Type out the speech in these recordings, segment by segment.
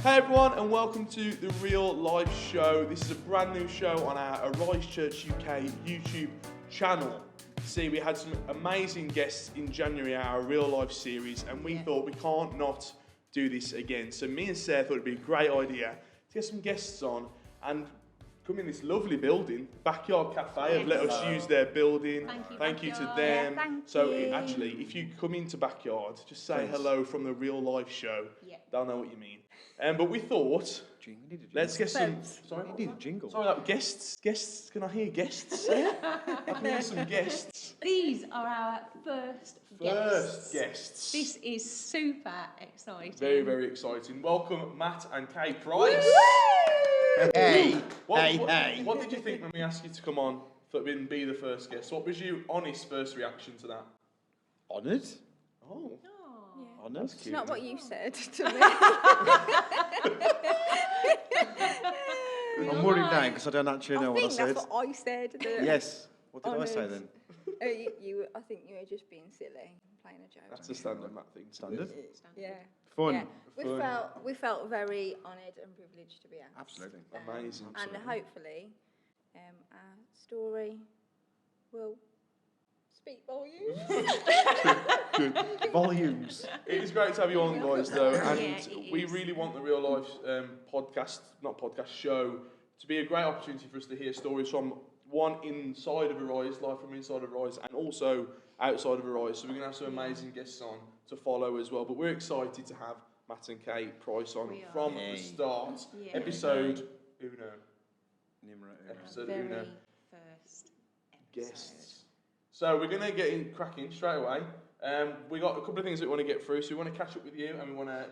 Hey everyone, and welcome to the Real Life Show. This is a brand new show on our Arisechurchuk UK YouTube channel. See, we had some amazing guests in January, our Real Life series, and we thought we can't not do this again. So me and Sarah thought it'd be a great idea to get some guests on and come in this lovely building, Backyard Cafe, have let us use their building. Thank you to them. Yeah, thank so you. Actually, if you come into Backyard, just say hello from the Real Life Show. Yeah. They'll know what you mean. But we thought, let's get some. Sorry, you need a jingle. Sorry, guests. Guests. Can I hear guests? I can hear some guests. These are our first guests. This is super exciting. Very, very exciting. Welcome, Matt and Kay Price. Hey, What did you think when we asked you to come on and be the first guest? What was your honest first reaction to that? Honoured? Oh. Honoured? It's not what you said to me. I'm worried now because I don't actually know what I said. I think that's what I said. Yes. What did I say then? I think you were just being silly, playing a joke. That's a standard Matt thing. Standard? Yeah. Fun. Yeah. We felt very honoured and privileged to be asked. Absolutely. Amazing. And hopefully, our story will speak volumes. Good. Volumes. It is great to have you on, guys, though, and we really want the Real Life show to be a great opportunity for us to hear stories from one inside of Arise, live from inside of Arise, and also outside of Arise. So we're going to have some amazing guests on to follow as well. But we're excited to have Matt and Kate Price on from the start. Yeah. Episode Uno. Episode Uno. First episode. Guests. So we're going to get cracking straight away. We got a couple of things that we want to get through. So we want to catch up with you, and we want to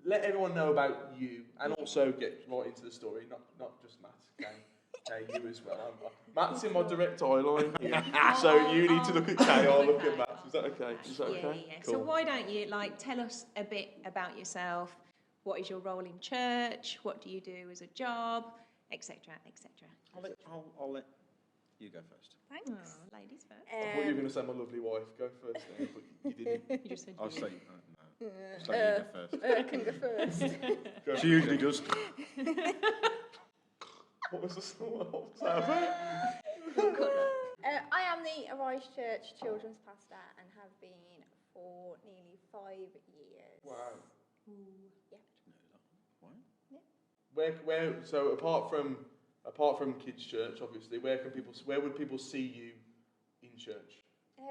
let everyone know about you, and also get right into the story. Not just Matt. Kay, you as well. Matt's in my direct eye line here, so you need to look at Kay or look at Matt. Is that okay? Yeah. Cool. So why don't you tell us a bit about yourself? What is your role in church? What do you do as a job, etc., etc. I'll let you go first. Thanks. Oh, ladies first. I thought you were going to say my lovely wife. Go first, then, but you didn't. You just said I'll say no. Just let you go first. I can go first. She usually does. What was that about? I am the Arise Church children's pastor and have been for nearly 5 years. Wow. Yeah. Where? So apart from kids' church, obviously, where would people see you in church?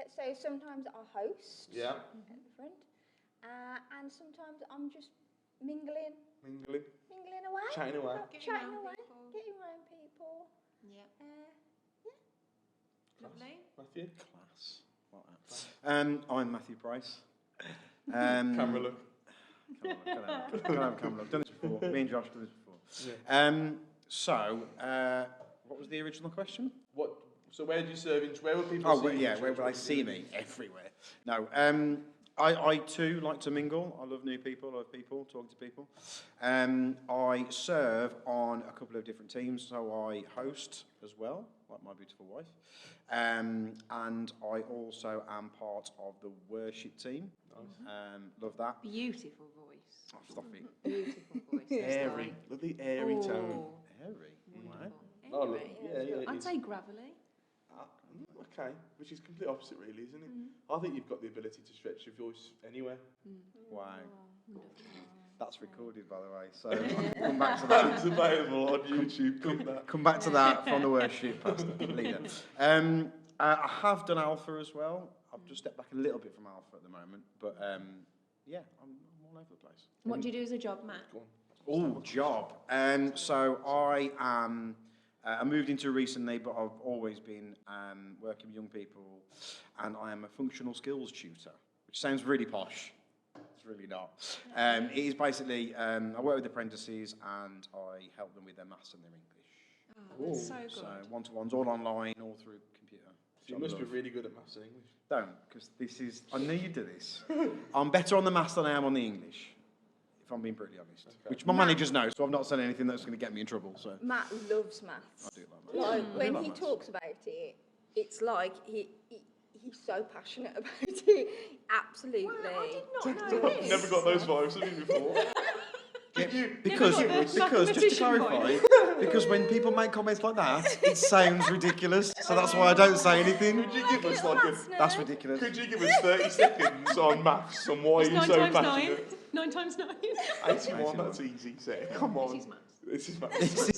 So sometimes I host Yeah. at the front, and sometimes I'm just mingling away, Chatting away. getting around people. Yeah. Class. Lovely. Matthew. Class. I'm Matthew Price. Camera look. Can I have a camera look? Done this before. Me and Josh done this before. Yeah. What was the original question? So where do you serve? Where would people see you? Where would I see me? Everywhere. No. I too like to mingle. I love new people. I love people, talking to people. I serve on a couple of different teams, so I host as well, like my beautiful wife. And I also am part of the worship team. Nice. Love that. Beautiful voice. Oh, stop it. Beautiful voice. Airy. Lovely airy tone. Airy. Wonderful. Oh, look. Airy. Yeah. I'd say gravelly. Okay, which is complete opposite, really, isn't it? I think you've got the ability to stretch your voice anywhere. Wow. That's recorded, by the way, so come back to that. It's available on YouTube. Come back to that from the worship pastor leader. I have done Alpha as well. I've just stepped back a little bit from Alpha at the moment, but I'm all over the place. What do you do as a job, Matt? Job. So I am. I moved into recently, but I've always been working with young people, and I am a functional skills tutor, which sounds really posh. It's really not. It is basically, I work with apprentices, and I help them with their maths and their English. Oh, that's so good. So one-to-ones, all online, all through computer. So you must be really good at maths and English. Don't, because this is, I knew you'd do this. I'm better on the maths than I am on the English, if I'm being brutally honest. Okay. Which my managers know, so I've not said anything that's going to get me in trouble. So Matt loves maths. I do love maths. Like, when he talks about it, it's like he's so passionate about it. Absolutely. Wow, I did not know this. Never got those vibes from you before. because just to clarify, because when people make comments like that, it sounds ridiculous. So that's why I don't say anything. Could you give us like a? That's ridiculous. Could you give us 30 seconds on maths on why It's you're 9 so times 9. passionate? 9 times 9. 81, that's easy, Sarah. Come on. This is maths. This is maths.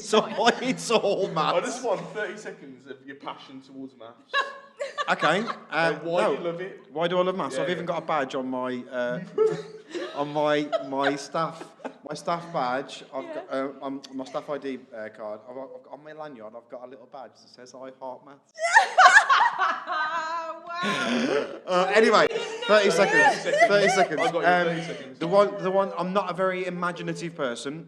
It's all I maths. just want 30 seconds of your passion towards maths. Okay. And why do you love it? Why do I love maths? Yeah, I've even got a badge on my my staff badge. I've got my staff ID card. I've got, on my lanyard. I've got a little badge that says I heart maths. Wow. Anyway, 30 seconds. 30 seconds. I've got you 30 seconds. The one. I'm not a very imaginative person,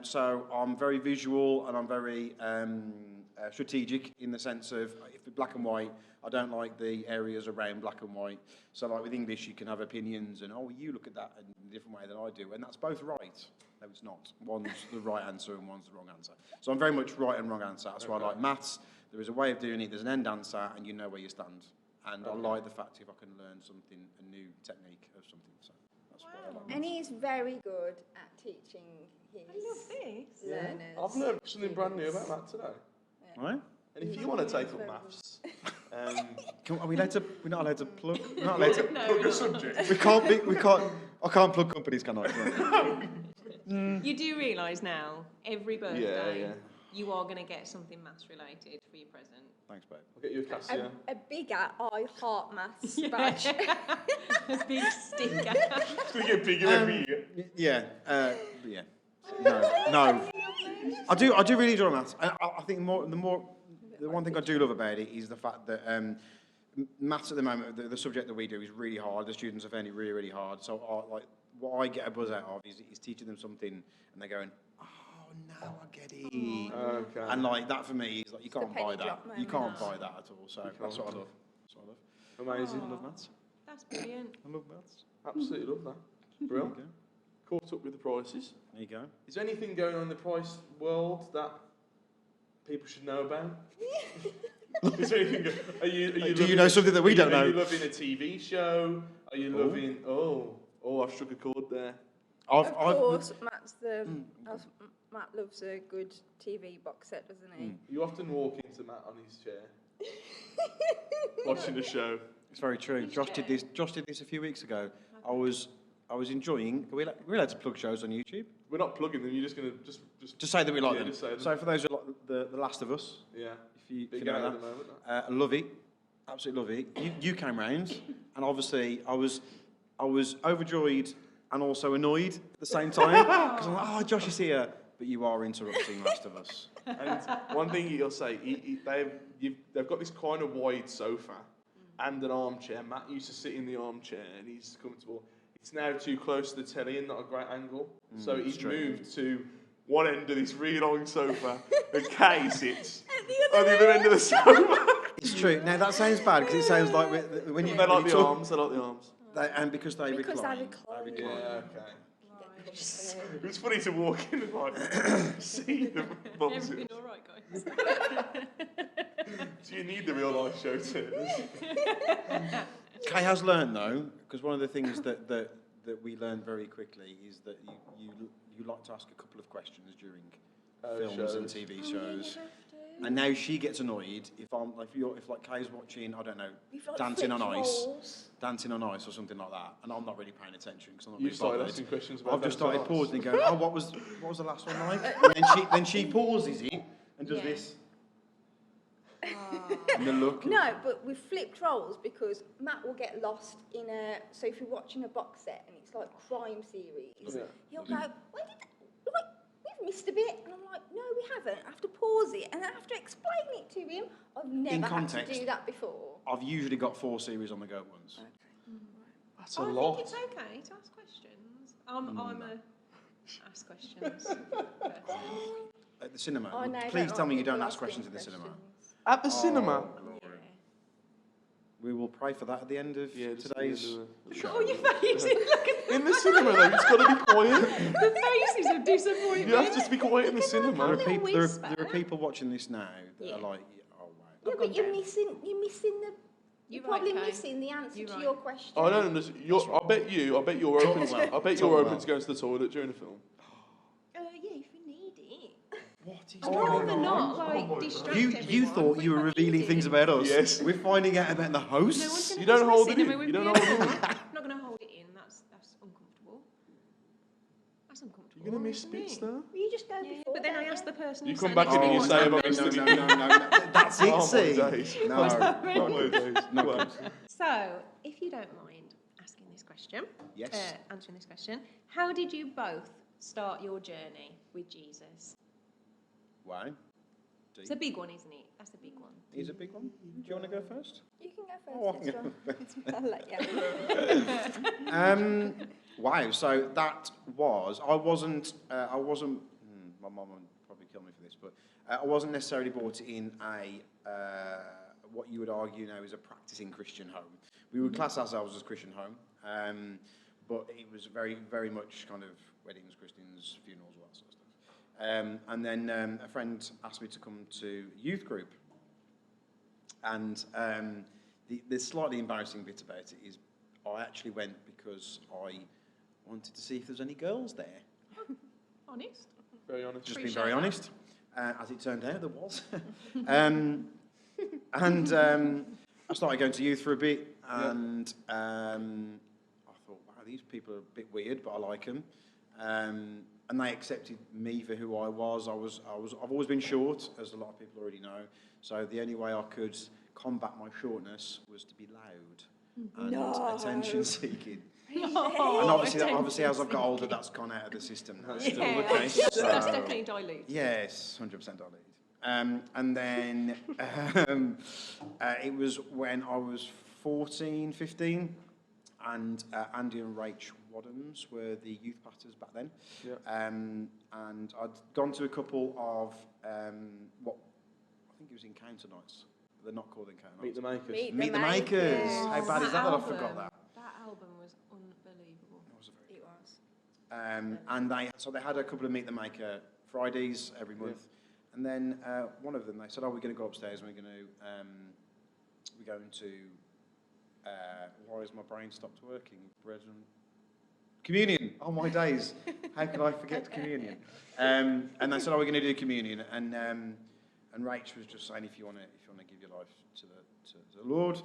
so I'm very visual and I'm very strategic in the sense of if it's black and white, I don't like the areas around black and white. So like with English, you can have opinions and you look at that in a different way than I do, and that's both right. No, it's not. One's the right answer and one's the wrong answer. So I'm very much right and wrong answer. That's why I like maths. There is a way of doing it. There's an end answer, and you know where you stand. And I like the fact if I can learn something, a new technique of something. So that's what I like. And he's very good at teaching his I love this. learners. I've learned something brand new about that today. Right? And if you want to take up maths, Are we allowed to? We're not allowed to plug. We're not allowed to. plug a subject. We can't. I can't plug companies, can I? You do realise now, every birthday, Yeah. you are going to get something maths related for your present. Thanks, babe. I'll get you a Cassia. A bigger I heart maths Yeah. badge. A big sticker. It's going to get bigger every year. Yeah. Yeah. No. I do really enjoy maths. I think the one thing I do love about it is the fact that maths at the moment, the subject that we do is really hard. The students are finding it really, really hard. So what I get a buzz out of is teaching them something, and they're going, "Oh, now I get it." Okay. And like that for me is like you can't penny buy that. drop You moment. can't buy that at all. So that's what I love. That's what I love. Amazing. I love maths. That's brilliant. I love maths. Absolutely love that. Brilliant. There you Caught up with the prices. go. There you go. Is there anything going on in the price world that people should know about? Is there anything? Are you Do you know something that we don't Are you know? loving a TV show? Are you loving? Oh, I've struck a chord there. Of course, Matt loves a good TV box set, doesn't he? You often walk into Matt on his chair, watching the show. It's very true. Josh did this a few weeks ago. I was enjoying. We're allowed to plug shows on YouTube. We're not plugging them. You're just gonna just. Just say that we like them. Just say them. So for those who like the Last of Us, Yeah. if you Big know out that, at the moment. That. I love it. Absolutely love it. You came round, and obviously I was overjoyed and also annoyed at the same time because I'm like, oh, Josh is here, but you are interrupting Last of Us. And one thing you'll say, they've got this kind of wide sofa and an armchair. Matt used to sit in the armchair and he's comfortable. It's now too close to the telly and not a great angle. So he's moved to one end of this really long sofa and Kay sits on the other end of the sofa. It's true. Now that sounds bad because it sounds like when you They like you the talk- arms. They like the arms. and because they Because recline. they recline. Yeah, okay. It was funny to walk in and like see the boxes. Everything all right, guys? Do you need the real life show too? Kay has learned though, because one of the things that we learned very quickly is that you like to ask a couple of questions during films and TV shows. And now she gets annoyed if like Kay's watching, I don't know, Dancing on Ice or something like that, and I'm not really paying attention because I'm not You really started bothered. asking questions about I've just Dancing started on Ice. pausing and going, oh, what was the last one like? And then she pauses it and does Yeah. this. And the look. No, but we've flipped roles because Matt will get lost in so if you're watching a box set and it's like crime series, Yeah. he'll go, where did we've missed a bit, and I'm like, no, we haven't. I have to pause it and I have to explain it to him. I've never had to context. do that before. I've usually got 4 series on the go at once. That's a I lot. think it's okay to ask questions. I'm a ask questions person. At the cinema, Oh, no, please don't tell me you people don't ask asking questions in the cinema. questions. At the cinema. Oh, glory. We will pray for that at the end of just today's the end of show. Oh, your faces! Look at In the cinema though, it's got to be quiet. the faces of disappointment. You have to be quiet in the cinema. There are, little people, whisper. there are people watching this now that Yeah. are like, oh wow. Yeah, I've but gone you're down. missing the. You're You're right, probably Kay. missing the answer You're to right. your question. I don't understand. I bet you're open. well. I bet Talk you're open well. to going to the toilet during a film. yeah, if you need it. What is I'd going rather on? not like distract You everyone. thought you were What revealing you things do? about us. Yes. We're finding out about the No one's hosts. going You to don't hold it in. Cinema with You don't me hold it in. anymore. I'm not going to hold it in. That's uncomfortable. That's uncomfortable. You're gonna miss isn't bits it? now. You just go Yeah, before. but then I don't ask the person You who's come standing back to me and you next say, to "Have I me, missed what's anything?" no. That's it, Oh, my see? days. No, Oh, not my good. days. Not Well, good. So, if you don't mind asking this question, Yes. answering this question, how did you both start your journey with Jesus? Wow. It's a big one, isn't it? That's a big one. Is it a big one? Do you want to go first? You can go Oh, I first. can This one. I'll let you. Wow. So that was. I wasn't. My mum would probably kill me for this, but I wasn't necessarily brought in a what you would argue now is a practicing Christian home. We would class ourselves as Christian home, but it was very, very much kind of weddings, christenings, funerals, all that sort of stuff. And then a friend asked me to come to youth group, and the slightly embarrassing bit about it is I actually went because I wanted to see if there's any girls there. Honest? Very honest. Just Appreciate being very that. honest. As it turned out, there was. And I started going to youth for a bit, and I thought, wow, these people are a bit weird, but I like them. And they accepted me for who I was. I've always been short, as a lot of people already know. So the only way I could combat my shortness was to be loud and No. attention-seeking. Oh, And obviously, as I've got older, that's gone out of the system now. That's still the Yeah, case. that's So- definitely dilute. Yes, 100% diluted. And then it was when I was 14, 15, and Andy and Rach Wadhams were the youth pastors back then. Yeah. And I'd gone to a couple of what I think it was Encounter Nights. They're not called Encounter Meet Nights. the makers. Meet the Makers. Makers. How bad is that I forgot album- that? That album was unbelievable. That was a very It was. And they had a couple of Meet the Maker Fridays every month, and then one of them they said, "Oh, we're going to go upstairs and we're going to why has my brain stopped working? Communion. Oh my days! How could I forget communion?" And they said, "Oh, we're going to do communion," and Rach was just saying, "If you want to give your life to the Lord,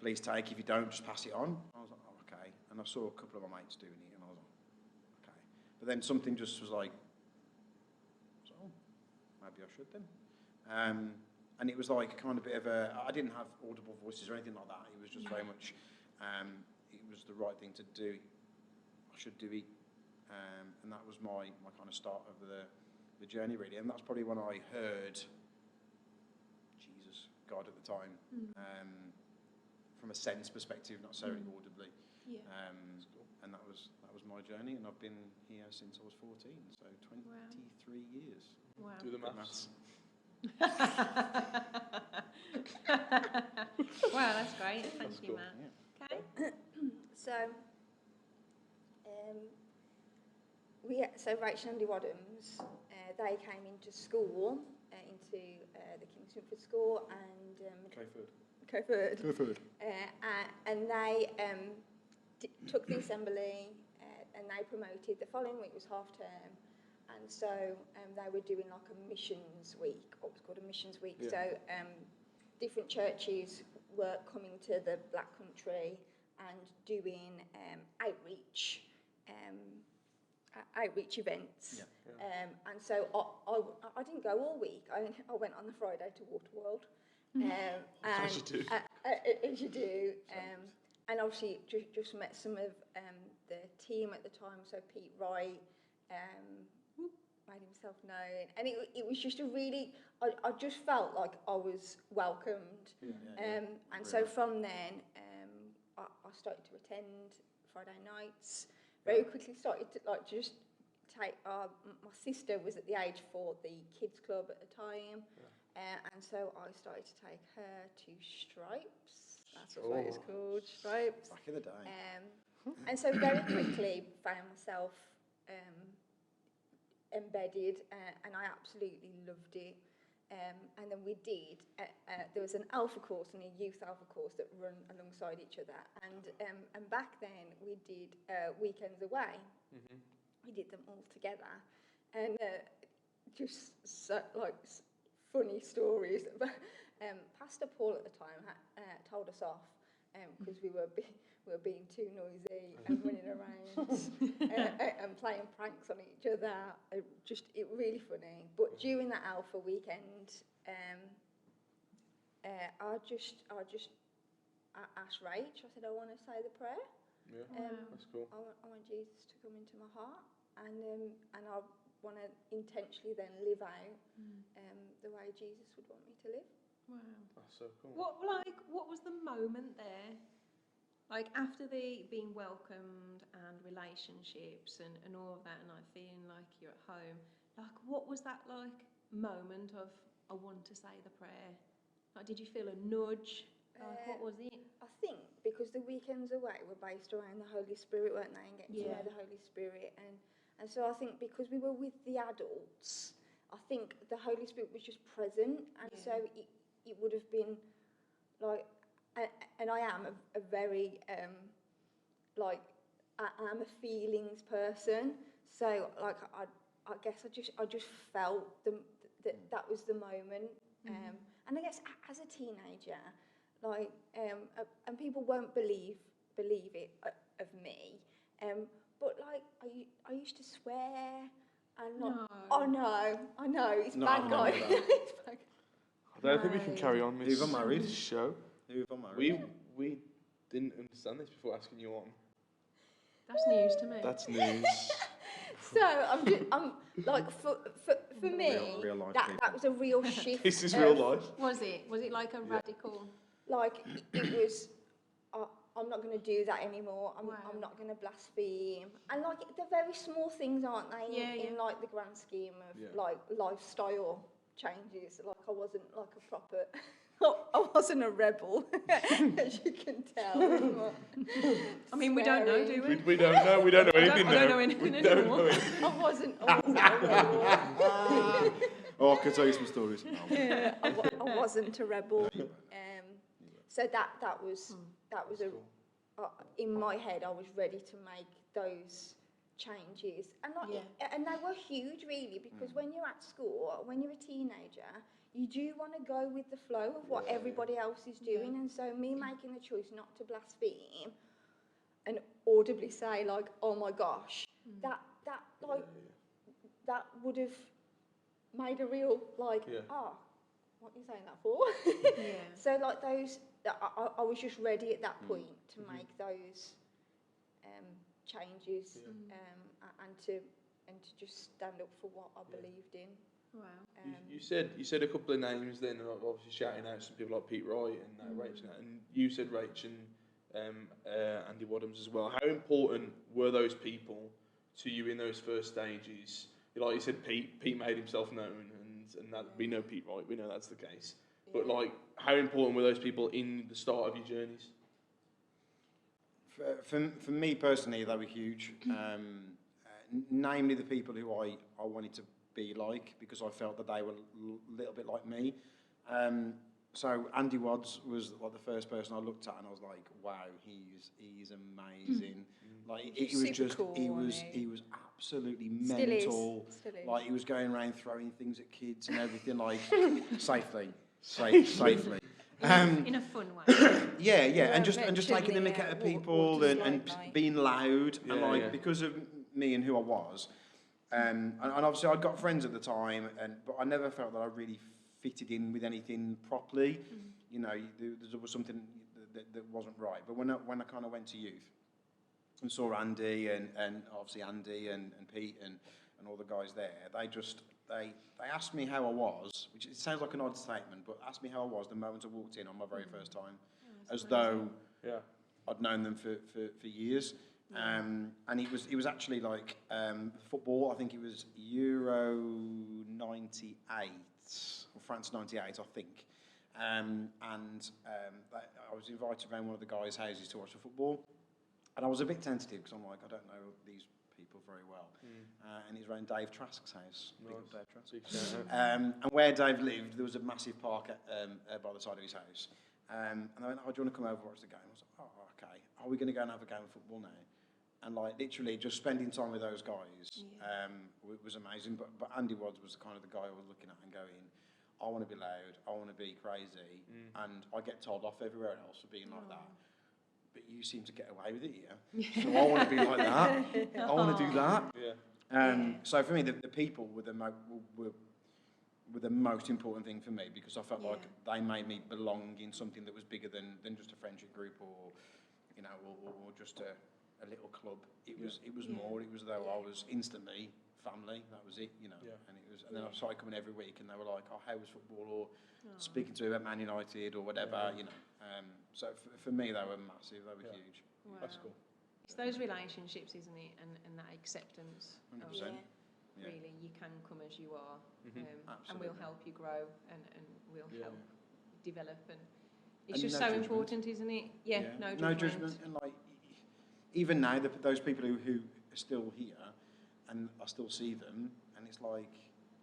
please take. If you don't, just pass it on." I was like, "Oh, okay." And I saw a couple of my mates doing it, and I was like, "Okay." But then something just was like, "Oh, maybe I should then." And it was like kind of a bit of a. I didn't have audible voices or anything like that. It was just very much. It was the right thing to do. I should do it, and that was my kind of start of the journey really. And that's probably when I heard Jesus, God at the time, from a sense perspective, not necessarily audibly. Yeah. And that was my journey, and I've been here since I was 14, so 23 years. Wow. Do the Good maths. Wow, that's great. Thank That's you, cool. Matt. Okay. So, Rachel and Andy Wadhams, they came into school, into the King's Winford School, and Coeford. And they took the assembly, and they promoted. The following week was half term, and so they were doing like a missions week, what was called a missions week. Yeah. So different churches were coming to the Black Country and doing outreach events. Yeah. And so I didn't go all week. I went on the Friday to Waterworld. As you do. As you do. And obviously just met some of the team at the time. So Pete Wright made himself known. And it was just a really, I just felt like I was welcomed. And so from then, I started to attend Friday nights. Very quickly started to just take, my sister was at the age for the kids club at the time. And so I started to take her to Stripes. That's what it's called, Stripes. Back in the day. And so very quickly found myself embedded, and I absolutely loved it. And then we did, there was an alpha course and a youth alpha course that run alongside each other. And back then we did weekends away. We did them all together. and just so, like funny stories. But Pastor Paul at the time told us off because we were being too noisy and running around and playing pranks on each other. It really funny. But during that Alpha weekend, I just asked Rach. I said, I want to say the prayer. Yeah, that's cool. I want Jesus to come into my heart, and I want to intentionally then live out the way Jesus would want me to live. Wow. That's so cool. What was the moment there? Like after the being welcomed and relationships and all of that, and like feeling like you're at home. Like, what was that like moment of I want to say the prayer? Like, did you feel a nudge? Like, what was it? I think because the weekends away were based around the Holy Spirit, weren't they? And getting to know the Holy Spirit, and so I think because we were with the adults, I think the Holy Spirit was just present, and so it would have been like, and I am a very like I am a feelings person, so like I guess I just felt that was the moment, and I guess as a teenager. Like, and people won't believe it of me, but like I used to swear and not. No. Oh no, I know it's No, bad I'm guy. not with that. It's bad guy. I don't think we can carry on Who've I married? this show. Who have I married? We didn't understand this before asking you on. That's news to me. That's news. So I'm like for me Real life that people. was a real shift. This is real life. Was it like a radical? Like it was. I'm not going to do that anymore. I'm not going to blaspheme. And like the very small things, aren't they? In like the grand scheme of like lifestyle changes. Like I wasn't like a proper. I wasn't a rebel, as you can tell. I mean, we don't know, do we? We don't know. We don't know anything. I don't know anything anymore. I wasn't a rebel. Oh, I could tell you some stories. No. I wasn't a rebel. So that was in my head. I was ready to make those changes, and and they were huge, really, because when you're at school, when you're a teenager, you do want to go with the flow of what everybody else is doing, and so me making the choice not to blaspheme and audibly say like, "Oh my gosh," that would have made a real like, what are you saying that for? So like those, I was just ready at that point to make those changes and to just stand up for what I believed in. Wow. You said a couple of names then, and obviously shouting out some people like Pete Wright and Rach, and you said Rach and Andy Wadhams as well. How important were those people to you in those first stages? Like you said, Pete made himself known, and that we know Pete Wright, we know that's the case. But like, how important were those people in the start of your journeys? For me personally, they were huge. Namely, the people who I wanted to be like, because I felt that they were a little bit like me. So Andy Wads was like the first person I looked at, and I was like, "Wow, he's amazing." Like he was just cool, he was absolutely mental. Still is. Like he was going around throwing things at kids and everything, like safely. In a fun way. Yeah, and just taking the mick out of people and being loud and like because of me and who I was. And obviously I'd got friends at the time, but I never felt that I really fitted in with anything properly. You know, there was something that wasn't right. But when I kind of went to youth and saw Andy and obviously Andy and Pete and all the guys there, they asked me how I was, which it sounds like an odd statement, but asked me how I was the moment I walked in on my very first time, as though I'd known them for years. And it was actually like football. I think it was Euro 98 or France 98, I think. And I was invited around one of the guys' houses to watch the football, and I was a bit tentative because I'm like, I don't know these people very well. And he's around Dave Trask's house. Big up Dave Trask. And where Dave lived, there was a massive park by the side of his house. And I went, "Oh, do you want to come over and watch the game?" I was like, "Oh, okay. Are we going to go and have a game of football now?" And like literally just spending time with those guys was amazing. But Andy Wadds was kind of the guy I was looking at and going, I want to be loud, I want to be crazy, and I get told off everywhere else for being like that. But you seem to get away with it here, so I want to be like that. I want to do that. So for me, the people were the most important thing for me, because I felt like they made me belong in something that was bigger than just a friendship group or just a little club. It was more. It was though I was instantly family. That was it, And then I started coming every week, and they were like, "Oh, how was football?" or speaking to me about Man United or whatever, So for me, they were massive. They were huge. Wow. That's cool. It's those relationships, isn't it, and that acceptance. 100%. Really, you can come as you are, and we'll Absolutely. help you grow, and we'll help develop, and it's And just no so judgment. important, isn't it? No judgment, and like even now, those people who are still here, and I still see them, and it's like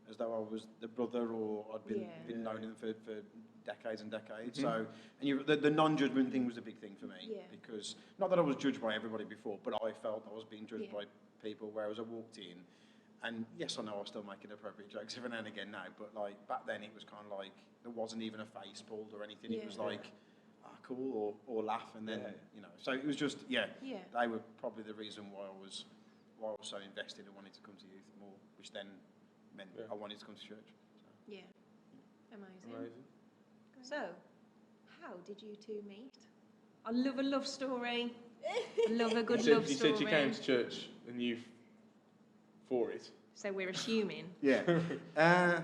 as though I was the brother, or I'd been knowing them for decades and decades. So, and the non-judgment thing was a big thing for me, because not that I was judged by everybody before, but I felt I was being judged by people. Whereas I walked in, and yes, I know I was still making appropriate jokes every now and again now, but like back then it was kind of like there wasn't even a face pulled or anything. It was like, cool, or laugh, and then So it was just they were probably the reason why I was so invested and wanted to come to youth more, which then meant I wanted to come to church. So. Amazing. So, how did you two meet? I love a love story. I love a good love story. You said you came to church and you for it. So we're assuming. Yeah.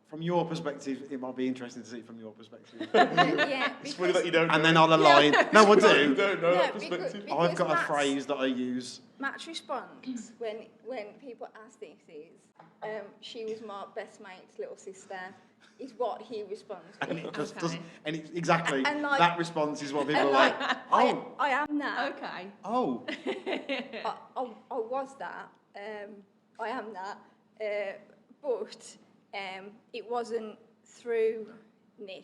From your perspective, it might be interesting to see it from your perspective. It's funny that you don't. And then I'll align. No, I do. You don't know that perspective. Because I've got a phrase that I use. Matt's response when people ask this is, she was my best mate's little sister, is what he responds And with. it just doesn't. And it's exactly And like- that response is what people are And like. Oh, I am that. Okay. oh. I was that. I am that. But it wasn't through Nick,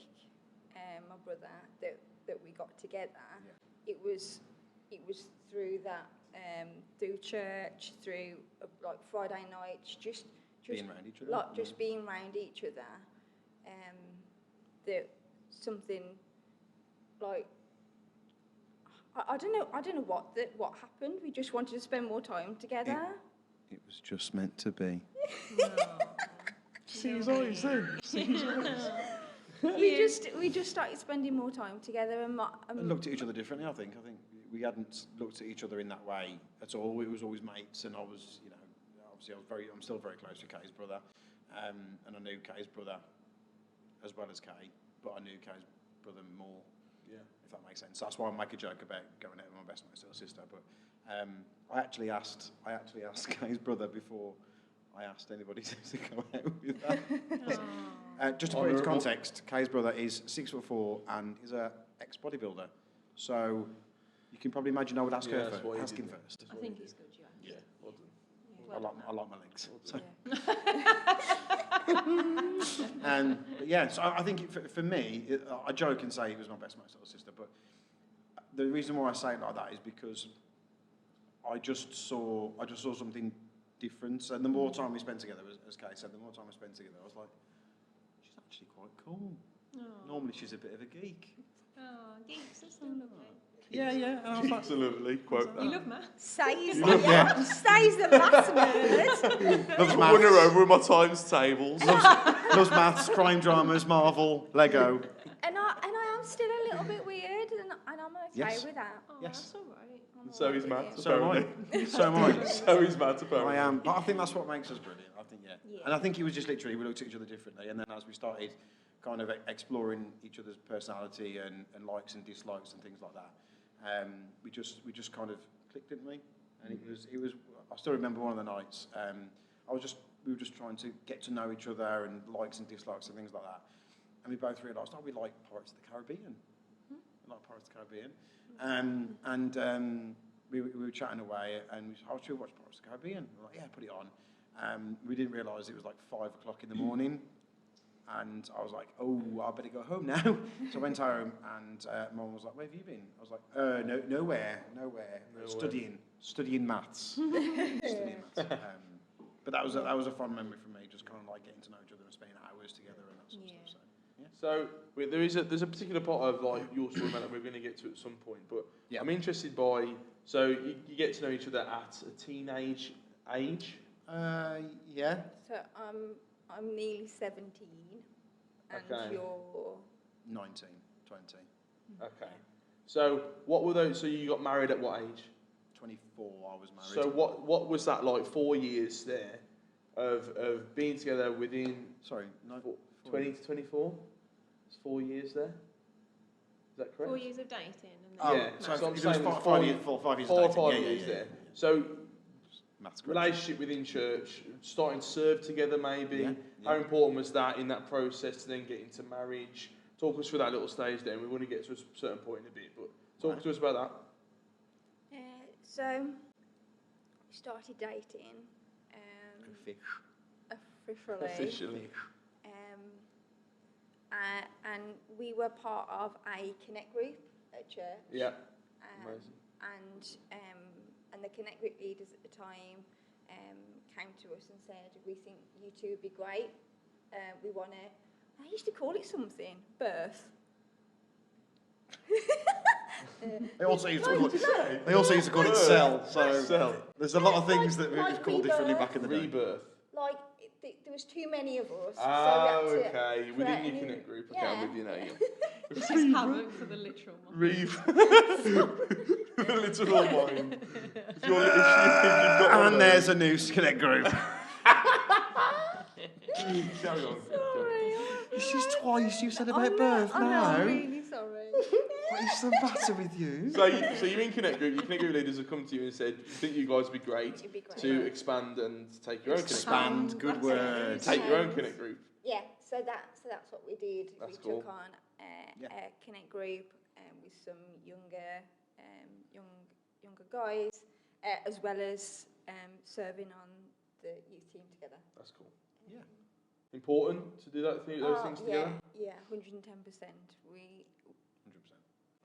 my brother, that we got together. It was through that through church, through like Friday nights, just Being around each other. like just being around each other. That something like. I don't know what happened. We just wanted to spend more time together. It was just meant to be. See his eyes then. See his eyes. We just started spending more time together And looked at each other differently, I think. I think we hadn't looked at each other in that way at all. It was always mates, and I was, obviously I'm still very close to Kay's brother, and I knew Kay's brother as well as Kay, but I knew Kay's brother more. If that makes sense. That's why I make a joke about going out with my best mate's little sister. But I actually asked Kay's brother before I asked anybody to go out with her. Just to put it into context, Kay's brother is 6'4" and is a ex-bodybuilder. So you can probably imagine I would ask her that's what he ask did him then. first. I think it's good, yeah. Well done. I like my legs. So. Yeah. But so I think for me, I joke and say he was my best mate's little sister, but the reason why I say it like that is because I just saw something different. And the more time we spent together, as Kay said, the more time we spent together, I was like, she's actually quite cool. Normally she's a bit of a geek. Oh, geeks are so lovely. Yeah. And I was like, Absolutely. Quote that. You love math. Says the last word. loves Run her maths, over with my times tables. loves maths, crime dramas, Marvel, Lego. And I am still a little bit weird, and I'm okay Yes. with that. Oh, Yes. that's all right. So he's Matt, So am apparently. I. So am I. So he's Matt, apparently. I am, but I think that's what makes us brilliant. I think, Yeah. And I think it was just literally we looked at each other differently, and then as we started kind of exploring each other's personality and likes and dislikes and things like that, we just kind of clicked, didn't we? And it was. I still remember one of the nights. We were just trying to get to know each other and likes and dislikes and things like that, and we both realised, we like Pirates of the Caribbean. We like Pirates of the Caribbean. We were chatting away, and we said, should we watch Pirates of the Caribbean? We're like, yeah, put it on. We didn't realise it was like 5 o'clock in the morning, and I was like, oh, I better go home now. So I went home, and Mum was like, where have you been? I was like, nowhere. Studying maths. Studying maths. But that was a fun memory for me, just kind of like getting to know each other and spending hours together and that sort of stuff. So, yeah. So there's a particular part of like your story that we're going to get to at some point, but I'm interested by you get to know each other at a teenage age. Yeah. So I'm nearly 17, and Okay. you're 19, 20. Okay. So what were those? So you got married at what age? 24, I was married. So what was that like? 4 years there of being together within 20 to 24. It's 4 years there. Is that correct? 4 years of dating. And Oh, then so so I'm it was saying 5 years. 5 years. 4 or dating. 5 Yeah, years yeah. there. So Maths correct. relationship within church, starting to serve together maybe. Yeah, How yeah. important was that in that process to then get into marriage? Talk us through that little stage there. We want to get to a certain point in a bit, but talk to us about that. So we started dating officially. And we were part of a Connect group at church. Yeah. Amazing. And the Connect group leaders at the time came to us and said, we think you two would be great. We want to, I used to call it something, birth. They also used to call it cell. So there's a lot of things that we called differently back in the day. Rebirth. Like, there was too many of us. Oh, so we had to okay. Within create your a new- Connect group. Okay, Yeah. I'm with you now. Yeah. This is havoc for the literal mind. The literal mind. If you've got one of And there's a new Connect group. those- Carry on. This is twice you said about I'm birth now. really sorry. What is the matter with you? So you're in Connect group. Your Connect group leaders have come to you and said, "You think you guys would be great It'd be great. to expand and take your own Connect group. Expand, good That's word. it. Take your own Connect group." Yeah, so that's what we did. That's we cool. took on a Connect group with some younger guys, as well as serving on the youth team together. That's cool. Yeah. Important to do those things together. Yeah, 110%. We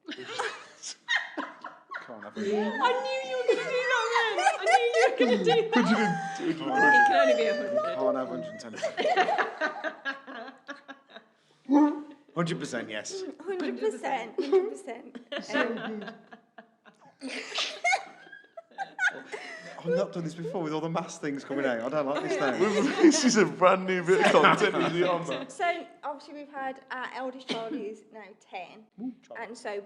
100%. Can't have I knew you were going to do that then. I knew you were going to do that. It can only be 100. Can't have 110%. 100%, yes. 100%. 100%. I've not done this before with all the maths things coming out. I don't like this now. This is a brand new bit of content. Is it on that? So obviously we've had our eldest child is now 10, and so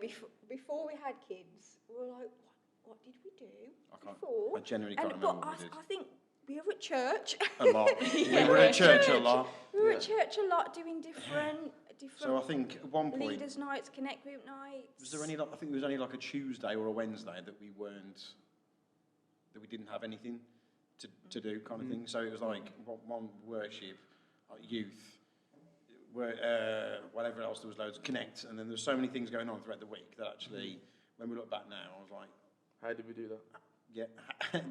before we had kids, we were like, what did we do before? I genuinely can't remember what we did. I think we were at church. A lot. We were at church a lot. We were at church a lot doing different So I think at one point, leaders' nights, Connect group nights. was there any? I think there was only like a Tuesday or a Wednesday that we didn't have anything to do, kind of thing. So it was like one worship, youth, whatever else. There was loads of Connect, and then there was so many things going on throughout the week that actually, when we look back now, I was like, How did we do that? yeah,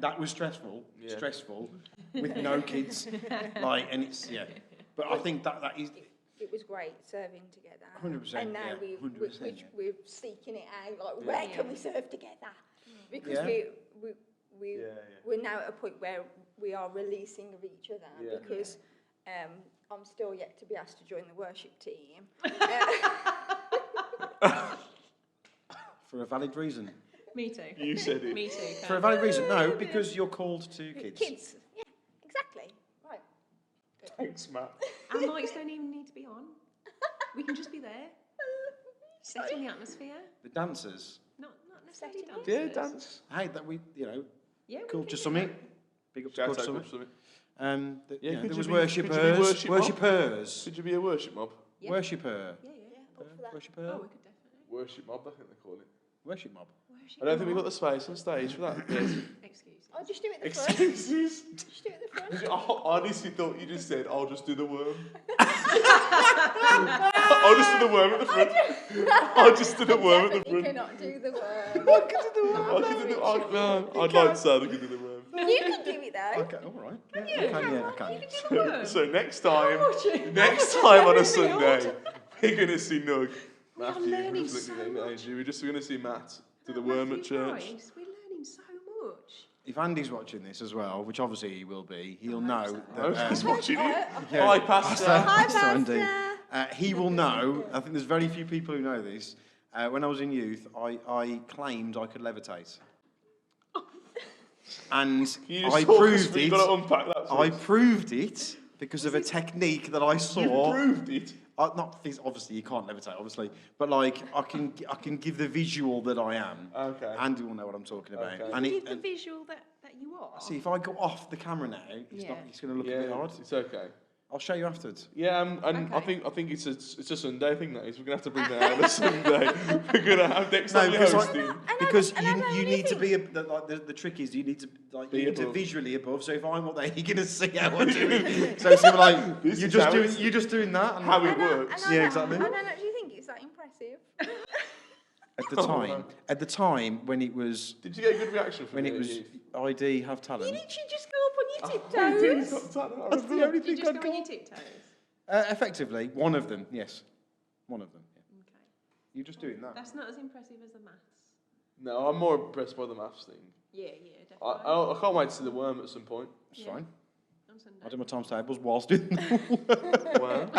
that was stressful. Yeah. Stressful with no kids, and it's But I think that is. It was great serving together. 100%, And now yeah, 100%, we're seeking it out, like where can we serve together? Because we're now at a point where we are releasing of each other because I'm still yet to be asked to join the worship team. For a valid reason. Me too. You said it. Me too. For a valid reason. No, because you're called to kids. Kids, yeah, exactly. Right. Thanks, Matt. Our mics don't even need to be on. We can just be there. Setting the atmosphere. The dancers. Not necessarily Setting dancers. Yeah, dance. Hey, that we Yeah, we Culture can. Summit. Big up to Shout Culture out Summit. Culture Summit. There could was you be worshippers. worship mob? Worshippers. Could you be a worship mob? Yeah. Worshipper. Yeah. Up for that. Worshipper. Oh, we could definitely. Worship mob, I think they call it. Worship mob. I don't think we've got the space on stage for that. Yes. Excuse me. I'll just do it at the front. Excuses. Just do it at the front. I honestly thought you just said, I'll just do the worm. I'll just do the worm at the front. I'll just do the worm at the You front. cannot do the worm. I can do the worm. I'd like to say I can do the worm. You can do it though. though. Okay, all right. Can Yeah, you? I can, yeah, I can. You can do the worm. So next time I'm on a watching. Sunday, we're going to see Nug. We are Matthew, learning just so looking at much. you. We're just going to see Matt do the No, worm at Matthew church. Price, we're learning so much. If Andy's watching this as well, which obviously he will be, he'll I know hope so. I hope that. he's watching it. Yeah. Hi, Pastor. Hi, Pastor Andy. Pastor. He will know. I think there's very few people who know this. When I was in youth, I claimed I could levitate, and Can you just I talk us proved through- it. You've got to unpack that for I us. proved it because of a technique that I saw. You proved it. Not obviously you can't levitate, obviously, but like I can give the visual that I am. Okay. Andy will know what I'm talking about. Okay. And Give the visual that you are. see, if I go off the camera now, it's Yeah. it's going to look a bit odd. It's okay. I'll show you afterwards. Yeah, and Okay. I think it's a Sunday thing that is. We're gonna have to bring that out on a Sunday. We're gonna have next time you're because hosting. because and I don't you really need to think- be the trick is you need to Be you need to above. visually above. So if I'm up there, you're going to see how I'm doing. So it's gonna be like This you're is just how doing it's- you're just doing that. And How it And I- works. and I Yeah, don't- exactly. I don't actually think it's that impressive. at the time when it was Did you get a good reaction from when it it at was youth? ID have You talent. literally just go up on your Oh, you did. tiptoes. That's the only You thing just I'd go on got. your tiptoes. Effectively, one of them, yes, one of them. Yeah. Okay. You're just doing that. That's not as impressive as the maths. No, I'm more impressed by the maths thing. Yeah, I definitely. can't wait to see the worm at some point. It's Yeah. fine. On Sunday. I do my times tables whilst doing them. Worm.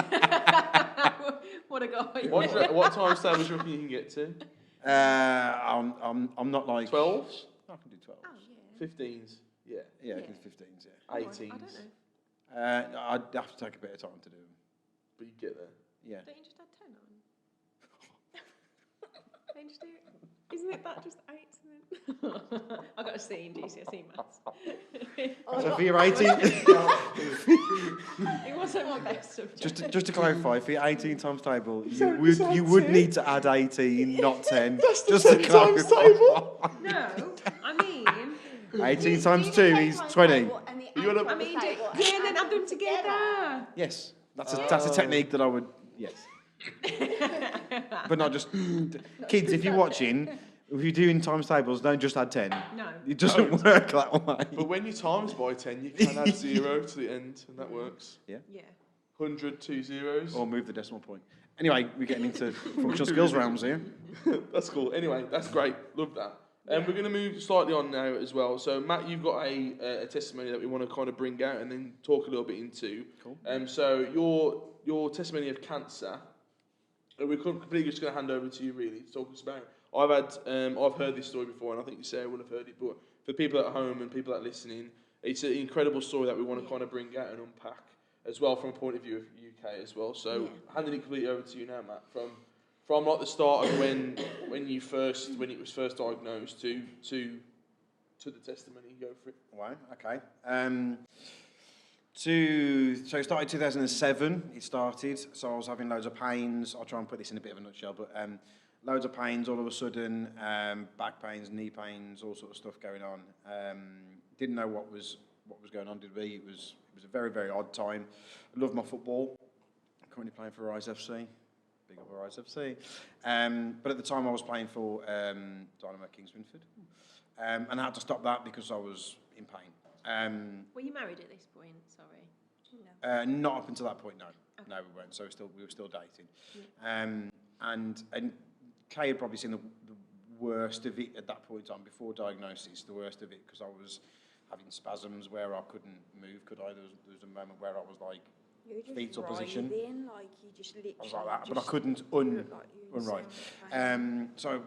What a guy. What time stage do you reckon you can get to? I'm not like 12s? I can do 12. Oh, yeah. 15s? Yeah. Yeah, I Yeah. can do 15s. Yeah. Oh, I 18s. don't know. I'd have to take a bit of time to do them. But you get there. Yeah. Don't you just add 10 on? Don't you just do it? Isn't it that just 8 and then? I got a C in GCSE maths. So for your 18, It wasn't my best subject. just to clarify, for your 18 times table, you would need to add 18, not 10. That's the just to 10 times clarify. No, I mean, 18 times 2 is 20. You wanna- I mean, yeah, and then add them together. Yes, that's a technique that I would. Yes. But not just kids. If you're watching, if you're doing times tables, don't just add 10. No. It doesn't work that way. But when you times by 10, you can add 0 to the end, and that works. Yeah. 100, 2 zeros. Or move the decimal point. Anyway, we're getting into functional skills realms here. That's cool. Anyway, that's great. Love that. And we're going to move slightly on now as well. So, Matt, you've got a testimony that we want to kind of bring out and then talk a little bit into. Cool. So, your testimony of cancer, we're completely just going to hand over to you, really, to talk us about. I've heard this story before, and I think Sarah would have heard it. But for people at home and people that are listening, it's an incredible story that we want to kind of bring out and unpack as well from a point of view of UK as well. So, handing it completely over to you now, Matt, from like the start of when it was first diagnosed to the testimony. Go for it. Wow. Okay. So it started 2007. It started. So I was having loads of pains. I'll try and put this in a bit of a nutshell, but loads of pains all of a sudden. Back pains, knee pains, all sort of stuff going on. Didn't know what was going on. Did we? It was a very, very odd time. I love my football. I'm currently playing for Arise FC. Big up Arise FC. But at the time I was playing for Dynamo Kings Winford. And I had to stop that because I was in pain. Were you married at this point? Sorry. Not up until that point, no. Okay. No, we weren't. So we were still dating. And Kay had probably seen the worst of it at that point in time, before diagnosis, the worst of it, because I was having spasms where I couldn't move, could I? There was a moment where I was like, fetal position. Like you just literally. I was like that, but I couldn't unright. So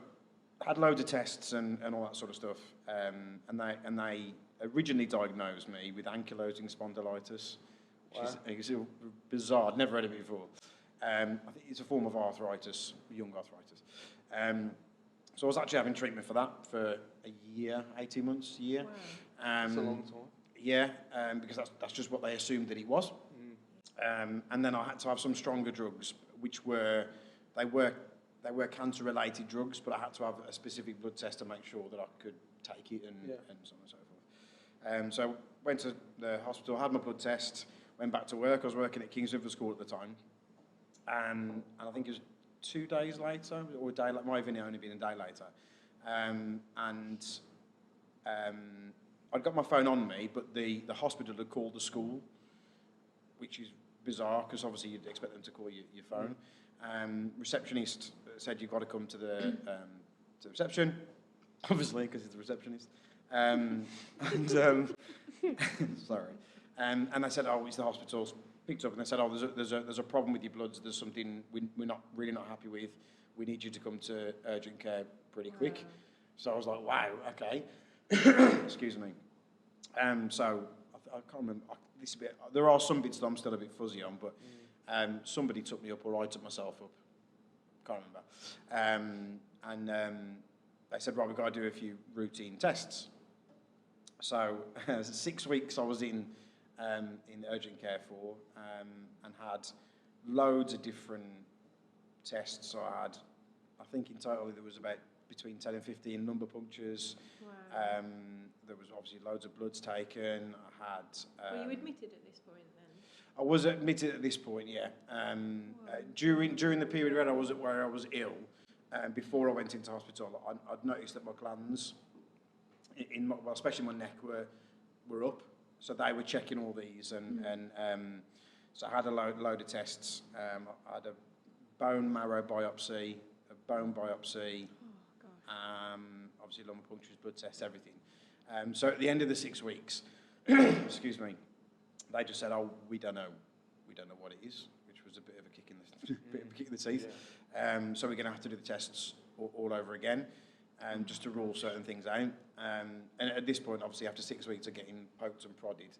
I had loads of tests and all that sort of stuff, and they originally diagnosed me with ankylosing spondylitis, which is bizarre. I'd never heard of it before. I think it's a form of arthritis, young arthritis. So I was actually having treatment for that for a year, 18 months, a year. Wow. That's a long time. Yeah, because that's just what they assumed that it was. And then I had to have some stronger drugs, which were cancer-related drugs, but I had to have a specific blood test to make sure that I could take it and so on and so forth. So went to the hospital, had my blood test, went back to work. I was working at King's River School at the time, and I think it was 2 days later, or a day later, might have only been a day later, and I'd got my phone on me, but the hospital had called the school, which is bizarre because obviously you'd expect them to call your phone. Receptionist said you've got to come to the reception, obviously because it's the receptionist. Sorry. And I said, oh, it's the hospital. Picked up and they said, oh, there's a problem with your bloods. There's something we're not happy with. We need you to come to urgent care pretty quick. Wow. So I was like, wow, okay. Excuse me. So I can't remember. This bit, there are some bits that I'm still a bit fuzzy on, but somebody took me up or I took myself up. Can't remember. They said, right, we've got to do a few routine tests. So 6 weeks I was in urgent care for and had loads of different tests. So I think in total there was about between 10 and 15 lumbar punctures. Wow. There was obviously loads of bloods taken. I had. Were you admitted at this point then? I was admitted at this point, yeah. During the period where I was ill, before I went into hospital, I'd noticed that my glands, especially my neck, were up. So they were checking all these, and so I had a load of tests. I had a bone marrow biopsy, a bone biopsy, obviously lumbar punctures, blood tests, everything. So at the end of the 6 weeks, excuse me, they just said, "Oh, we don't know what it is," which was a bit of a kick in the teeth. Yeah. So we're going to have to do the tests all over again, just to rule certain things out. And at this point, obviously, after 6 weeks of getting poked and prodded,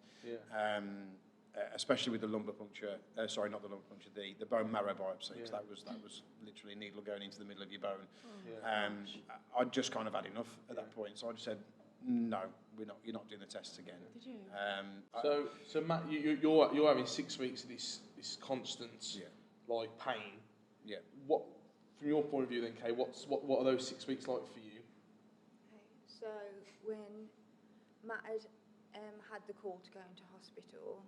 especially with the lumbar puncture, sorry, not the lumbar puncture, the bone marrow biopsy, because that was literally a needle going into the middle of your bone. I'd just kind of had enough at that point, so I just said, no, you're not doing the tests again. Did you? So Matt, you're having 6 weeks of this constant like pain. Yeah. What, from your point of view, then, Kay, what are those 6 weeks like for you? Okay, so when Matt had the call to go into hospital,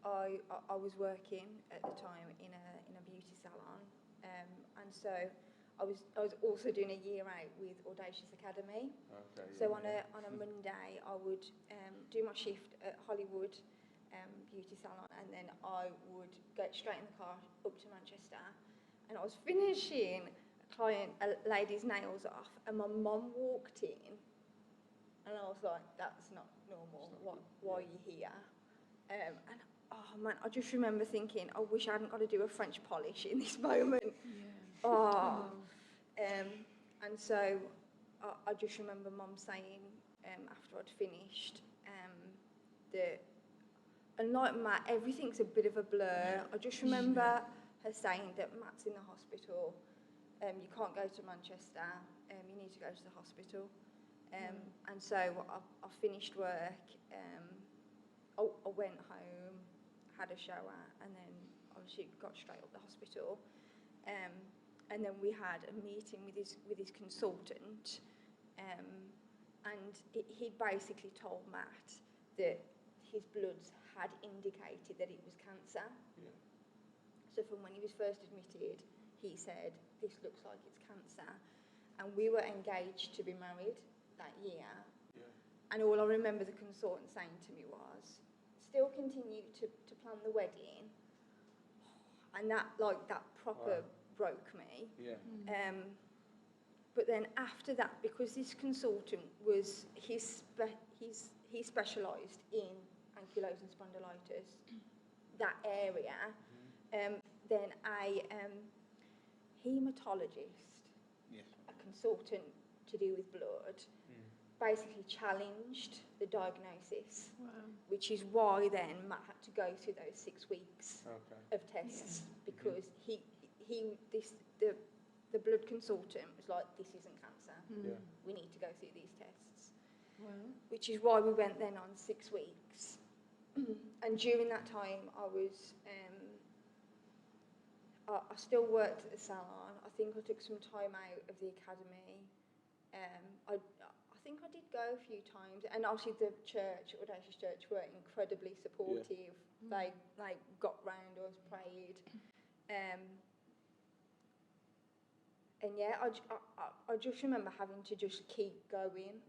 I was working at the time in a beauty salon, and so I was also doing a year out with Audacious Academy. Okay. So on a Monday, I would do my shift at Hollywood beauty salon, and then I would go straight in the car up to Manchester, and I was finishing a lady's nails off, and my mum walked in, and I was like, "That's not normal. Why are you here?" And oh man, I just remember thinking, I wish I hadn't got to do a French polish in this moment. Yeah. Oh. And so I just remember Mum saying after I'd finished that, and like Matt, everything's a bit of a blur. I just remember her saying that Matt's in the hospital, you can't go to Manchester, you need to go to the hospital. And so I finished work, I went home, had a shower, and then obviously got straight up the hospital. And then we had a meeting with his consultant, and he basically told Matt that his bloods had indicated that it was cancer. Yeah. So from when he was first admitted, he said, "This looks like it's cancer," and we were engaged to be married that year. Yeah. And all I remember the consultant saying to me was, "Still continue to plan the wedding," and that proper broke me. Yeah. But then after that, because this consultant was he specialised in ankylosing spondylitis, that area, then a haematologist, a consultant to do with blood, basically challenged the diagnosis. Wow. Which is why then Matt had to go through those 6 weeks of tests, because the blood consultant was like, "This isn't cancer. Yeah. We need to go through these tests." Wow. Which is why we went then on 6 weeks. And during that time, I was I still worked at the salon. I think I took some time out of the academy. I think I did go a few times, and obviously the church, Audacious Church, were incredibly supportive. They got round us, prayed, and yeah, I just remember having to just keep going.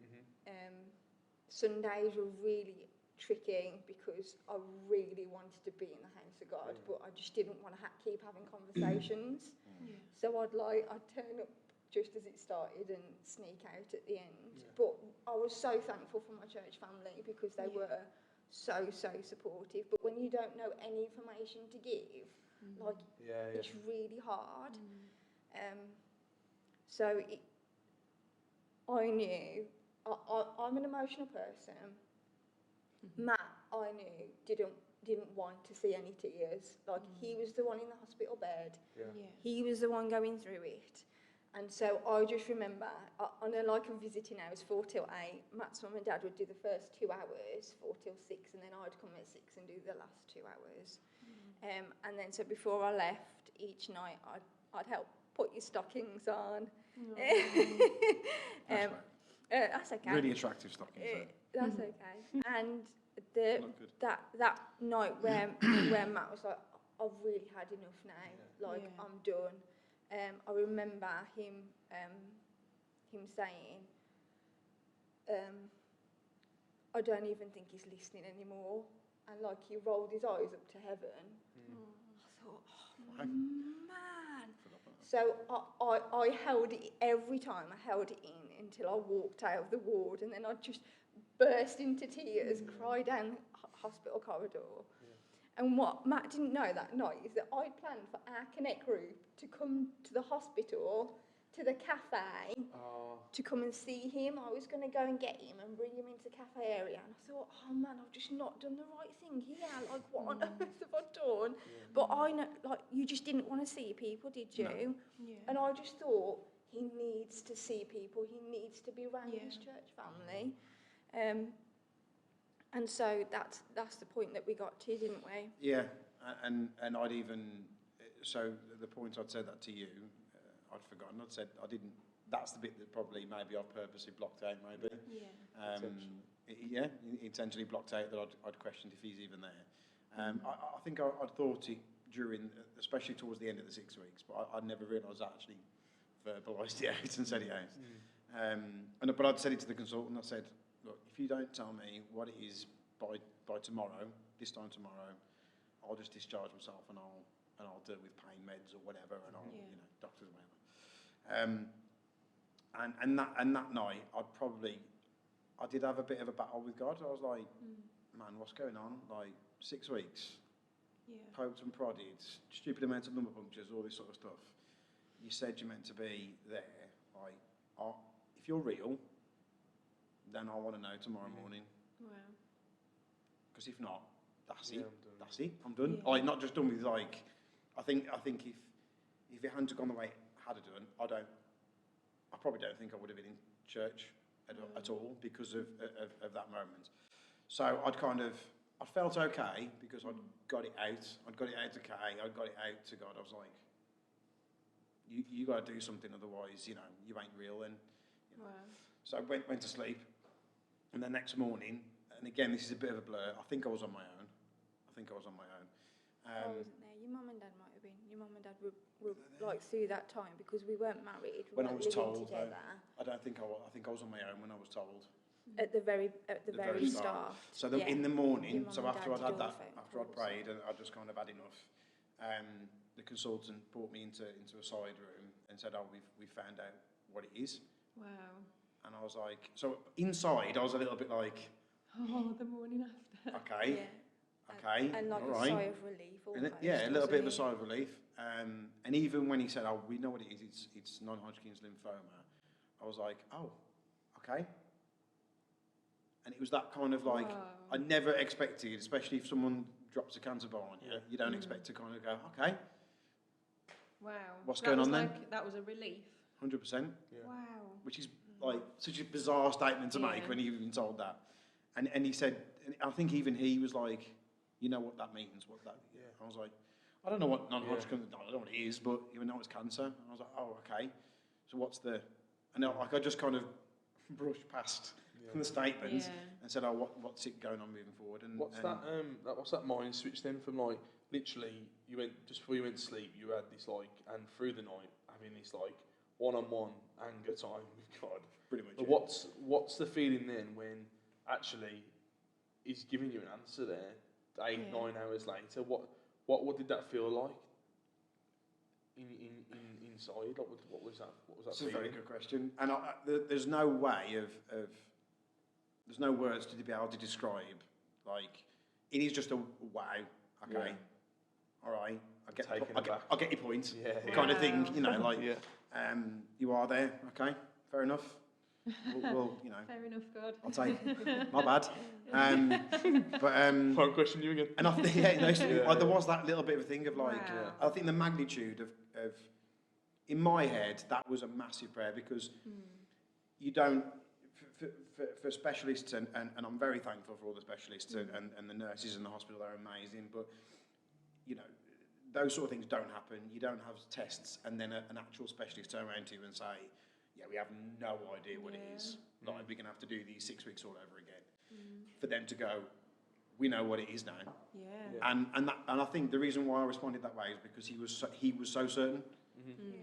Sundays were really tricky because I really wanted to be in the house of God, but I just didn't want to keep having conversations. Yeah. So I'd turn up just as it started and sneak out at the end. Yeah. But I was so thankful for my church family because they were so supportive. But when you don't know any information to give, it's really hard. So I knew I'm an emotional person. Matt, I knew, didn't want to see any tears. He was the one in the hospital bed. Yeah. He was the one going through it. And so I just remember, on a visiting hours, 4 till 8, Matt's mum and dad would do the first 2 hours, 4 till 6, and then I'd come at 6 and do the last 2 hours. And then so before I left, each night I'd help put your stockings on. That's okay. Really attractive stockings. That's okay. And that night where Matt was like, I've really had enough now. I'm done. I remember him saying, I don't even think he's listening anymore. And he rolled his eyes up to heaven. I thought, oh man. So I held it every time. I held it in until I walked out of the ward, and then I'd just burst into tears, cry down the hospital corridor. And what Matt didn't know that night is that I'd planned for our Connect group to come to the hospital, to the cafe, to come and see him. I was going to go and get him and bring him into the cafe area. And I thought, oh man, I've just not done the right thing here. What on earth have I done? But I know, you just didn't want to see people, did you? Yeah. And I just thought, he needs to see people. He needs to be around his church family. And so that's the point that we got to, didn't we? Yeah, and I'd even, so the point I'd said that to you, I'd forgotten. I'd said I didn't. That's the bit that probably maybe I've purposely blocked out. Maybe. Intentionally blocked out that I'd questioned if he's even there. I think I'd thought it during, especially towards the end of the 6 weeks, but I'd never realised I actually verbalised it out and said it out. But I'd said it to the consultant. I said, look, if you don't tell me what it is by tomorrow, this time tomorrow, I'll just discharge myself and I'll deal with pain meds or whatever, and I'll doctors or whatever. And that night, I did have a bit of a battle with God. I was like, man, what's going on? 6 weeks, poked and prodded, stupid amounts of lumbar punctures, all this sort of stuff. You said you're meant to be there. If you're real, then I want to know tomorrow morning. Wow. Because if not, that's it. I'm done. That's it. I'm done. Yeah. Not just done with I think if it hadn't gone the way it had done, I probably don't think I would have been in church at all because of that moment. So I felt okay because I'd got it out. I'd got it out to Kay. I'd got it out to God. I was like, you got to do something, otherwise, you ain't real. And Wow. so I went to sleep, and the next morning, and again, this is a bit of a blur. I think I was on my own. I wasn't there. Your mum and dad might have been. Your mum and dad were through that time because we weren't married. We When I weren't was living told, together. I don't think I was. I think I was on my own when I was told. At the very start. So in the morning, Your so mum and after dad I'd had did all that, the phone after I'd calls. prayed and I just kind of had enough, the consultant brought me into a side room and said, "Oh, we've found out what it is." Wow. And I was like, so inside I was a little bit like, Oh, the morning after. okay, Yeah. okay, And all a right. sigh of relief almost. A little bit of a wasn't sigh of relief. And even when he said, "Oh, we know what it is. It's non-Hodgkin's lymphoma," I was like, "Oh, okay." And it was that kind of Wow. I never expected, especially if someone drops a cancer bomb on you, you don't expect to kind of go, "Okay, Wow. What's That going was on then?" That was a relief. 100%, Yeah. Wow. which is such a bizarre statement to make Yeah. when you've been told that. And he said, and I think even he was like, "You know what that means? What that?" Yeah. I was like, "I don't know what non-Hodgkin. I don't know what it is, but you know it's cancer." And I was like, "Oh, okay. So what's the?" And I just kind of brushed past the statements Yeah. and said, "Oh, what's it going on moving forward?" And What's that mind switch then from literally you went just before you went to sleep, you had this and through the night having this one-on-one anger time with God. Pretty much. But what's the feeling then when actually is giving you an answer there 8, Yeah. 9 hours later. What did that feel like inside? Like, what was that? What was that That's a feeling? very good question. And there's no way of there's no words to be able to describe. Like, it is just a wow. Okay, Yeah. all right. Taken I'll aback. get your point. Yeah, yeah. Kind of thing. You know, like Yeah. you are there. Okay, fair enough. We'll you know. Fair enough, God. I'll take. My bad. Won't question you again. And I think there Yeah. was that little bit of a thing of like, Wow. I think the magnitude of in my head, that was a massive prayer because you don't, for specialists, and I'm very thankful for all the specialists and the nurses in the hospital, they're amazing, but, you know, those sort of things don't happen. You don't have tests and then an actual specialist turn around to you and say, yeah, we have no idea what it is. Like, we're going to have to do these 6 weeks all over again. For them to go, we know what it is now. Yeah. And I think the reason why I responded that way is because he was so certain.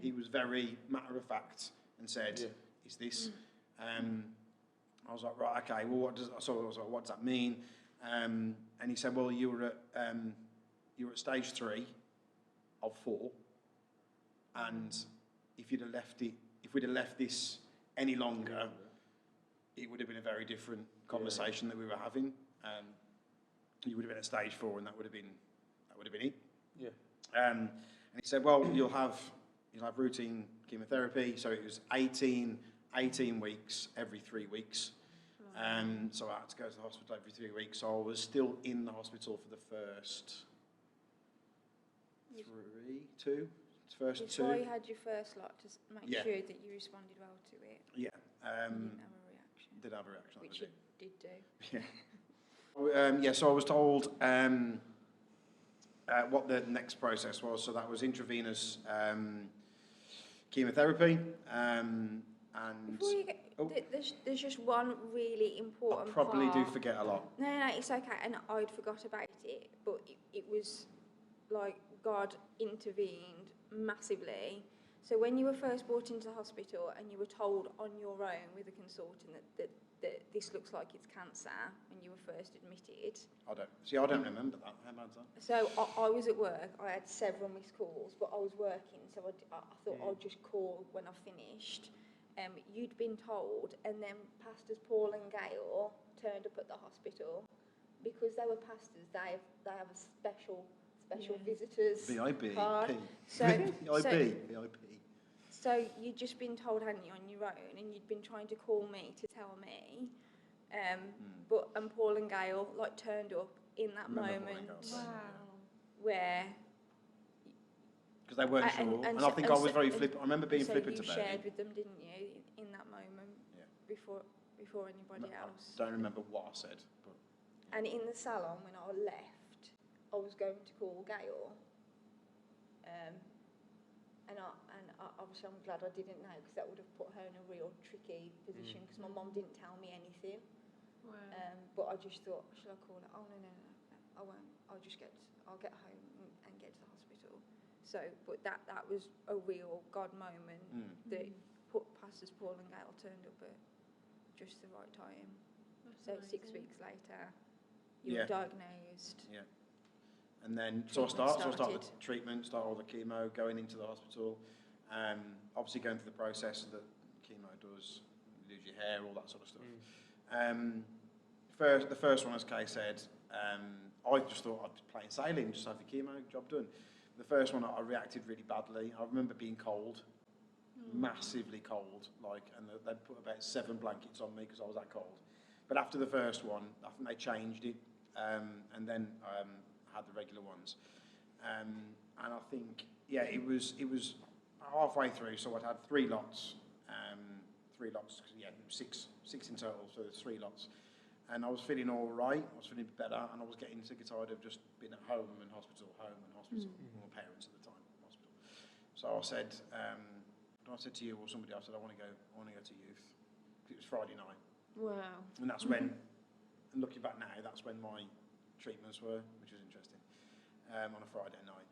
He was very matter of fact and said, "It's this." I was like, "Right, okay. Well, what does that mean?" And he said, "Well, you were at stage 3 of 4, and if we'd have left this any longer, it would have been a very different conversation that we were having. You would have been at stage 4, and that would have been it." Yeah. And he said, "Well, you'll have routine chemotherapy." So it was 18 weeks every 3 weeks. So I had to go to the hospital every 3 weeks. So I was still in the hospital for the first two. Before you had your first lot, to make Yeah. sure that you responded well to it. Yeah. You didn't have a reaction. Did have a reaction. Which that you was did do. it. Yeah. So I was told what the next process was. So that was intravenous chemotherapy. And Before you get, there's just one really I important probably do part. forget a lot. No, it's okay. And I'd forgot about it, but it was like God intervened massively. So when you were first brought into the hospital and you were told on your own with a consultant that this looks like it's cancer when you were first admitted. I don't remember that. How about that? So I was at work. I had several missed calls, but I was working, so I thought I'd just call when I finished. You'd been told, and then Pastors Paul and Gail turned up at the hospital because they were pastors. They have a special visitors VIP. card. VIP. So you'd just been told, hadn't you, on your own, and you'd been trying to call me to tell me. But Paul and Gail turned up in that Remember Paul and moment Gail. Wow. where. Because they weren't sure. And I think I was very flippant. I remember being flippant about So you shared it. with them, didn't you, in that moment? Yeah. Before anybody else. I don't remember what I said. But And in the salon, when I left, I was going to call Gail. And obviously I'm glad I didn't know, because that would have put her in a real tricky position, because my mum didn't tell me anything. Wow. But I just thought, should I call her? Oh, no, I won't. I'll get home and get to the hospital. So, but that was a real God moment that Pastors Paul and Gail turned up at just the right time. That's So 6 amazing. weeks later, you were diagnosed. yeah. And then I Treatment started started. the treatment, start all the chemo, going into the hospital. Obviously going through the process that chemo does, you lose your hair, all that sort of stuff. The first one, as Kay said, I just thought I'd be playing sailing, just have the chemo, job done. The first one, I reacted really badly. I remember being cold, massively cold, and they'd put about 7 blankets on me because I was that cold. But after the first one, I think they changed it, and then had the regular ones. And I think, it was halfway through, so I'd had 3 lots, 6 in total, so there's 3 lots. And I was feeling all right, I was feeling better, and I was getting sick and tired of just being at home and hospital, my parents at the time, hospital. So I said to you or somebody, I said, I want to go to youth. It was Friday night. Wow. And that's when, and looking back now, that's when my treatments were, which was interesting, on a Friday night.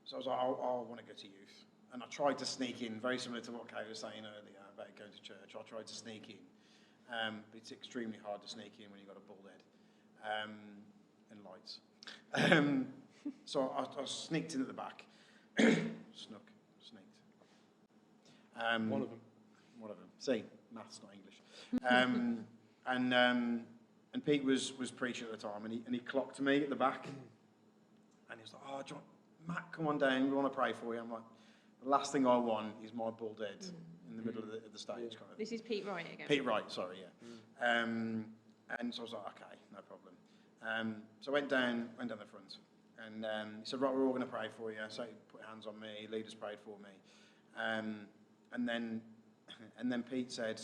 So I was like, I want to go to youth. And I tried to sneak in, very similar to what Kay was saying earlier about going to church. I tried to sneak in But it's extremely hard to sneak in when you've got a bald head and lights. So I sneaked in at the back. Sneaked. One of them. One of them. See, maths, not English. And Pete was preaching at the time, and he clocked me at the back, and he was like, "Oh, John, Matt, come on down. We want to pray for you." I'm like, "The last thing I want is my bald head in the middle of the stage." Yeah. Kind of. This is Pete Wright again. Pete Wright, sorry, yeah. And so I was like, "Okay, no problem." So I went down the front, and he said, "Right, we're all going to pray for you." So he put hands on me. Leaders prayed for me, and then Pete said,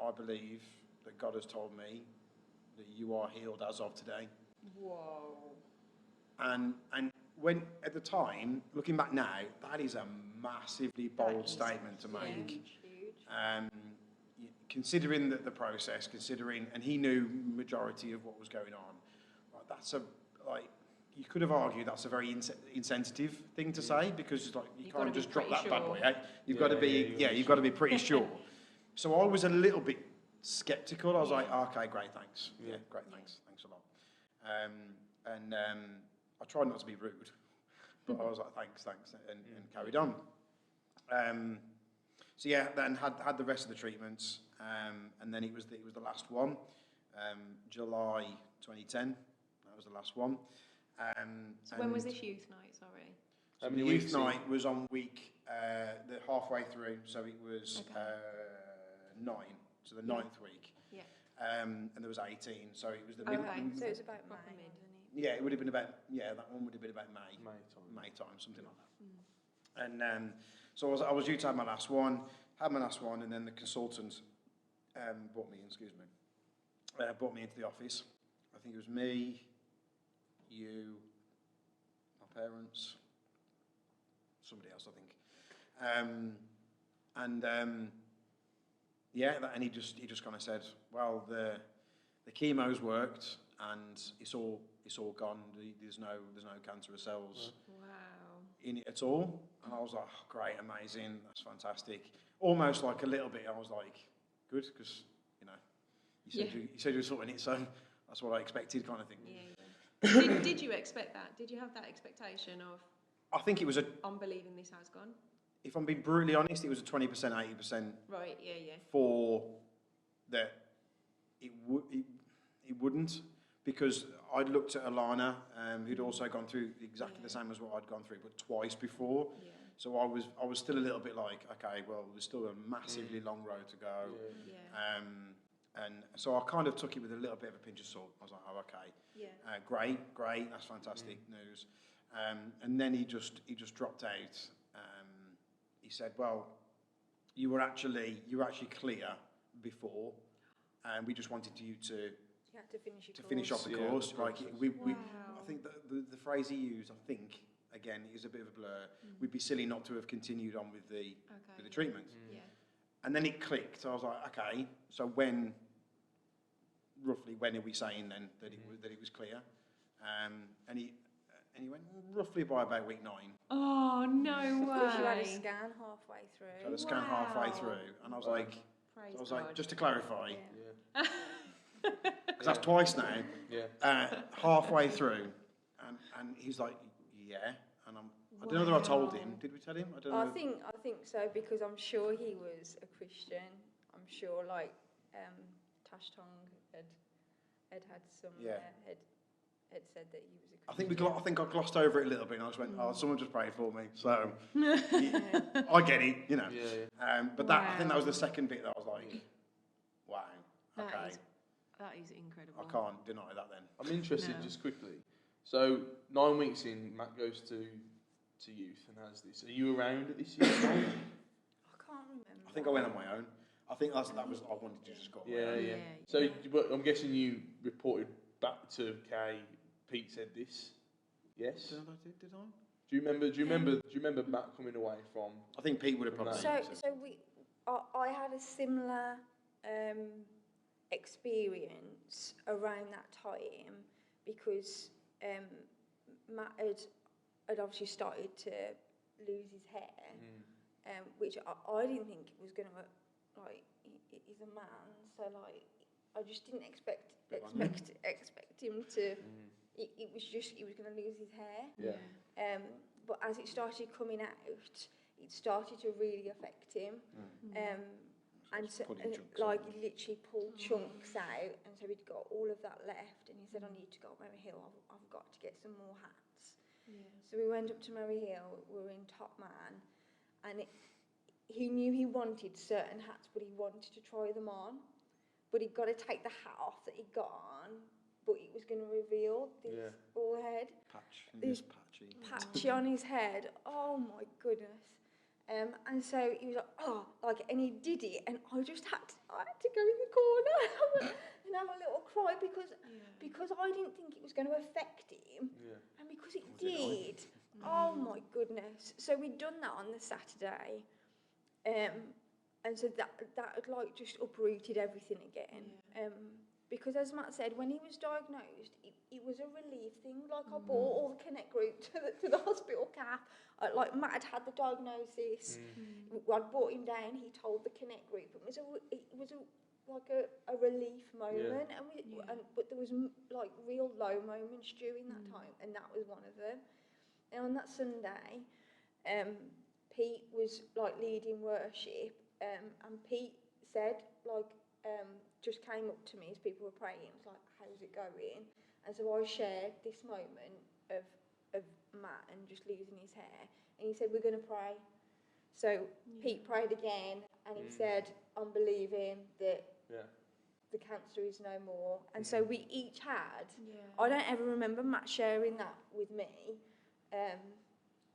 "I believe that God has told me that you are healed as of today." Whoa. And when at the time, looking back now, that is a massively bold statement to make. Huge. Considering the process, and he knew majority of what was going on. Like, you could have argued that's a very insensitive thing to say, because like you can't just drop that bad boy. You've got to be you've got to be pretty sure. So I was a little bit skeptical. I was like, okay, great, thanks. Yeah, great, thanks a lot. I tried not to be rude, but I was like, thanks, and carried on. So yeah, then had the rest of the treatments, and then it was the last one, July 2010. That was the last one. So when was this youth night? Sorry. How many the weeks youth night was on week the halfway through, so it was 9, so the 9th week. Yeah. And there was 18, so it was the middle. Okay. So it was about Proper May, mid. wasn't it? Yeah, it would have been about that one would have been about May time, something like that. And so I was due to have my last one, and then the consultant brought me into the office. I think it was me, you, my parents, somebody else, I think. And he just kind of said, well, the chemo's worked and it's all gone. There's no cancerous cells in it at all. And I was like, oh, great, amazing, that's fantastic. Almost like a little bit, I was like, good, because you said you were sorting it, so that's what I expected, kind of thing. Yeah. Did you expect that? Did you have that expectation of? I think it was I'm believing this has gone. If I'm being brutally honest, it was a 20%, 80%. Right. Yeah. For that, it wouldn't, because I'd looked at Alana, who'd also gone through exactly the same as what I'd gone through, but twice before. Yeah. So I was still a little bit like, okay, well, there's still a massively long road to go. Yeah. And so I kind of took it with a little bit of a pinch of salt. I was like, oh, okay. Yeah. Great, that's fantastic news. And then he just dropped out. He said, well, you were actually clear before, and we just wanted you to finish off the course. Like I think the phrase he used, I think, again, is a bit of a blur. We'd be silly not to have continued on with the treatment. Yeah. And then it clicked. I was like, okay, so roughly when are we saying then that it was clear? And he went roughly by about week 9. Oh, no way. Of course, you had a scan halfway through. So I had a scan halfway through, and I was like, just to clarify, because that's twice now. Yeah. Halfway through, and he's like, yeah, and I don't know whether I told him. Did we tell him? I don't know. I think so, because I'm sure he was a Christian. I'm sure Tash Tong had some had said that he was a Christian. I think I glossed over it a little bit, and I just went, oh, someone just prayed for me, so I get it, Yeah. But I think that was the second bit that I was like, wow, okay. That is incredible. I can't deny that then. I'm interested just quickly. So 9 weeks in, Matt goes to youth and has this. Are you around at this youth? I can't remember. I think I went on my own. I think that was I wanted to just go on my own. Yeah. So but I'm guessing you reported back to Kay. Pete said this. Yes. Did I? Do you remember Matt coming away from? I think Pete would have probably. So I had a similar experience around that time, because Matt had obviously started to lose his hair, which I didn't think was going to he's a man, so like I just didn't expect Bit on him to. It was just he was going to lose his hair. Yeah. But as it started coming out, it started to really affect him. And so, Pulling chunks like out. he literally pulled chunks out, and so he'd got all of that left. And he said, "I need to go up Mary Hill. I've got to get some more hats." Yeah. So we went up to Mary Hill. We were in Top Man, and he knew he wanted certain hats, but he wanted to try them on. But he'd got to take the hat off that he'd got on, but it was going to reveal this bald head. This patchy. Patchy on his head. Oh my goodness. And so he was like, and he did it, and I just had to go in the corner and have a little cry because I didn't think it was going to affect him, and because it did. Oh my goodness. So we'd done that on the Saturday, and so that had like just uprooted everything again. Because as Matt said, when he was diagnosed, it was a relief thing. Like I brought all the Connect group to the hospital cap. Like Matt had the diagnosis. I'd brought him down. He told the Connect group. It was a relief moment. But there was like real low moments during that time, and that was one of them. And on that Sunday, Pete was like leading worship, and Pete said just came up to me as people were praying. It was like, how's it going? And so I shared this moment of Matt and just losing his hair. And he said, we're going to pray. So Pete prayed again, and he said, I'm believing that the cancer is no more. And so we each had, I don't ever remember Matt sharing that with me,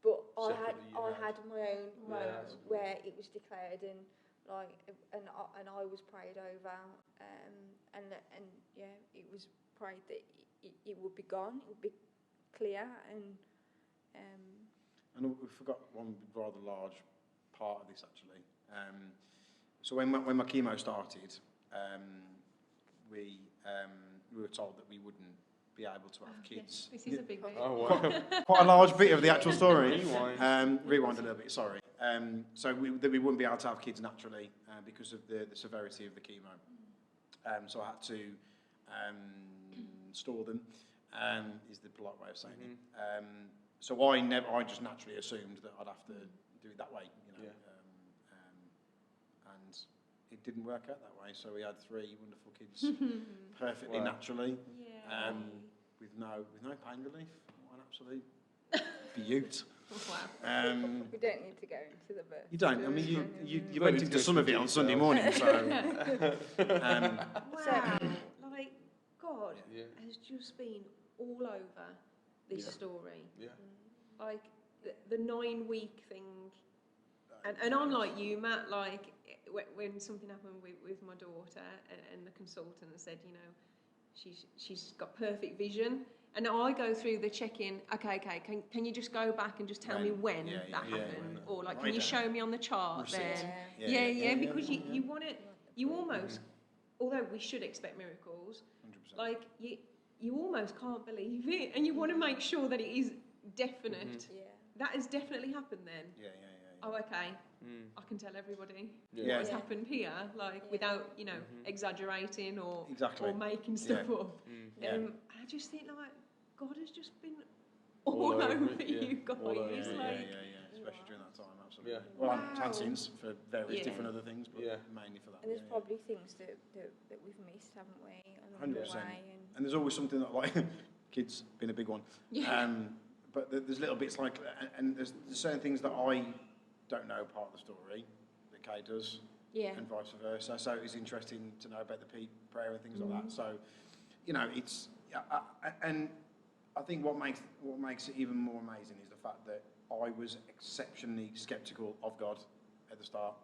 but I had my own moments where it was declared and I was prayed over, and it was prayed that it would be gone, it would be clear, and we forgot one rather large part of this actually. So when my chemo started, we were told that we wouldn't be able to have kids. This is a big bit. Oh, wow. Quite a large bit of the actual story. Rewind. Rewind a little bit, sorry. So that we wouldn't be able to have kids naturally because of the severity of the chemo. So I had to store them, is the polite way of saying it. So I just naturally assumed that I'd have to do it that way, you know. And it didn't work out that way. So we had 3 wonderful kids, perfectly naturally, with no pain relief. An absolute beaut. Wow. we don't need to go into the birth. You don't. I mean, you Don't went need to into go some of it through on Sunday details. morning, so. Wow. Like, God has just been all over this story. Yeah. Like, the 9-week thing. And I'm like you, Matt, like, when something happened with my daughter and the consultant said, you know, she's got perfect vision. And I go through the check-in, okay, can you just go back and just tell me when that happened? Or like, can you show me on the chart there? Yeah, because you want it, you almost, although we should expect miracles, 100%. like you almost can't believe it, and you want to make sure that it is definite. That has definitely happened then. Oh, okay. I can tell everybody what has happened here, like without, you know, exaggerating or making stuff up. I just think like God has just been all over you guys. Especially during that time, absolutely. Well, and since for various different other things, but mainly for that. And there's probably things that we've missed, haven't we? 100%. And there's always something that, like, kids been a big one. But there's little bits like, and there's certain things that I don't know part of the story that Kay does, and vice versa. So it's interesting to know about the prayer and things like that. So, you know, it's and I think what makes it even more amazing is the fact that I was exceptionally sceptical of God at the start.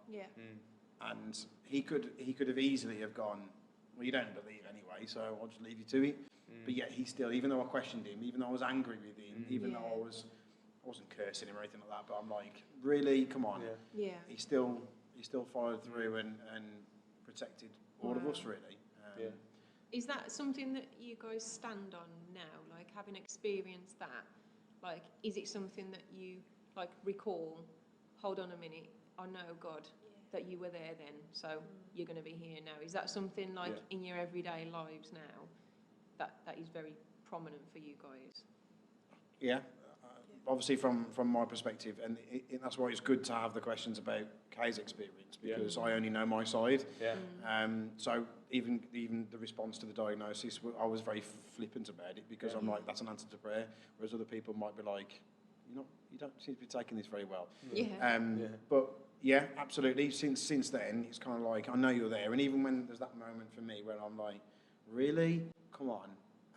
And he could have easily have gone, well, you don't believe anyway, so I'll just leave you to it. But yet he still, even though I questioned him, even though I was angry with him, even though I wasn't cursing him or anything like that, but I'm like, really, come on. He still followed through and protected all of us, really. Is that something that you guys stand on now, like having experienced that? Like, is it something that you like recall? Hold on a minute, I know God that you were there then, so you're going to be here now. Is that something like in your everyday lives now that is very prominent for you guys? Yeah. Obviously, from my perspective, and that's why it's good to have the questions about Kay's experience, because I only know my side. Yeah. So even the response to the diagnosis, I was very flippant about it, because I'm like, that's an answer to prayer, whereas other people might be like, you don't seem to be taking this very well. But yeah, absolutely. Since then, it's kind of like, I know you're there, and even when there's that moment for me where I'm like, really, come on,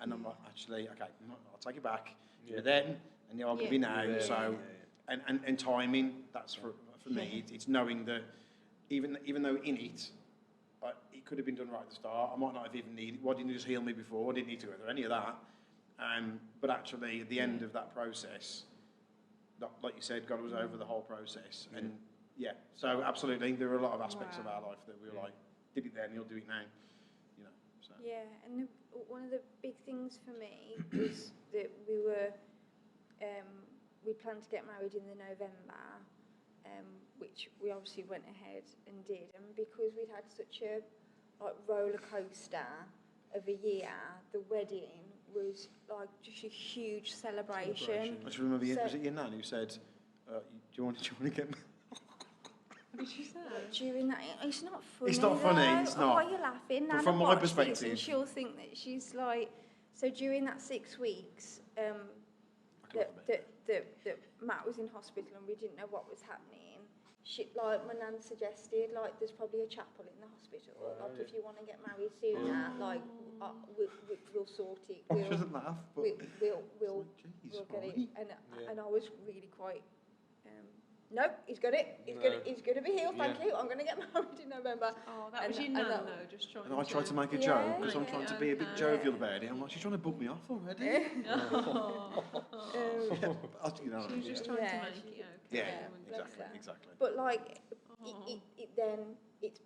and I'm like, actually, okay, I'll take it back. You're then. And you're arguably now, so and timing. That's for me. It's knowing that even though in it, it could have been done right at the start. I might not have even needed. Why didn't you just heal me before? I didn't need to go through any of that. But actually, at the end of that process, like you said, God was over the whole process, and so absolutely, there are a lot of aspects of our life that we were like, did it then, you'll do it now, you know. So. Yeah, and one of the big things for me was that we planned to get married in the November, which we obviously went ahead and did. And because we'd had such a roller coaster of a year, the wedding was like just a huge celebration. I just remember, was it your nan who said, do you want to get married? What did she say? During that, it's not funny. It's not funny, though. it's not. Why are you laughing? But Nana from my watched perspective- this and she'll think that she's like. So during that 6 weeks, that Matt was in hospital and we didn't know what was happening. My nan suggested, there's probably a chapel in the hospital. Like, if you want to get married sooner, we'll sort it. She doesn't laugh, but We'll get it. And I was really quite. Nope, he's got it. He's going to be healed. Thank you. I'm going to get married in November. Oh, that was your nan, though, just trying. And I tried to make a joke because I'm trying to be a bit jovial about it. I'm like, she's trying to book me off already. You know, She was just trying to make it okay. Exactly. But it's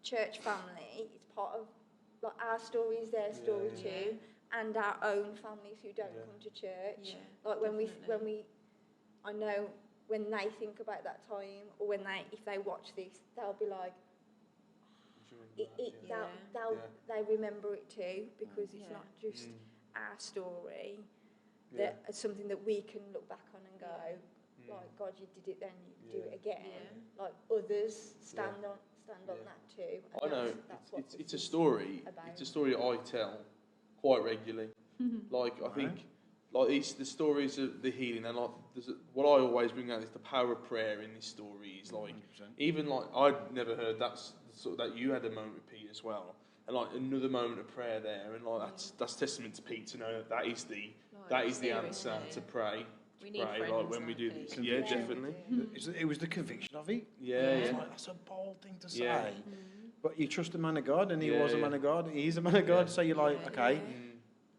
church family. It's part of our story is their story too, and our own families who don't come to church. I know when they think about that time, or if they watch this, they'll be like, they remember it too, because it's not just our story. That it's something that we can look back on and go, like, God, you did it then, you do it again. Like others stand on that too. I know it's a story. It's a story I tell quite regularly. I think. The stories of the healing, and what I always bring out is the power of prayer in this story. Is even I'd never heard that you had a moment with Pete as well, and another moment of prayer there, and that's testament to Pete to know that is the answer to pray. We need when we do this. Yeah, definitely. It was the conviction of it. Yeah. That's a bold thing to say. But you trust the man of God, and he was a man of God. He is a man of God. So you're like, okay,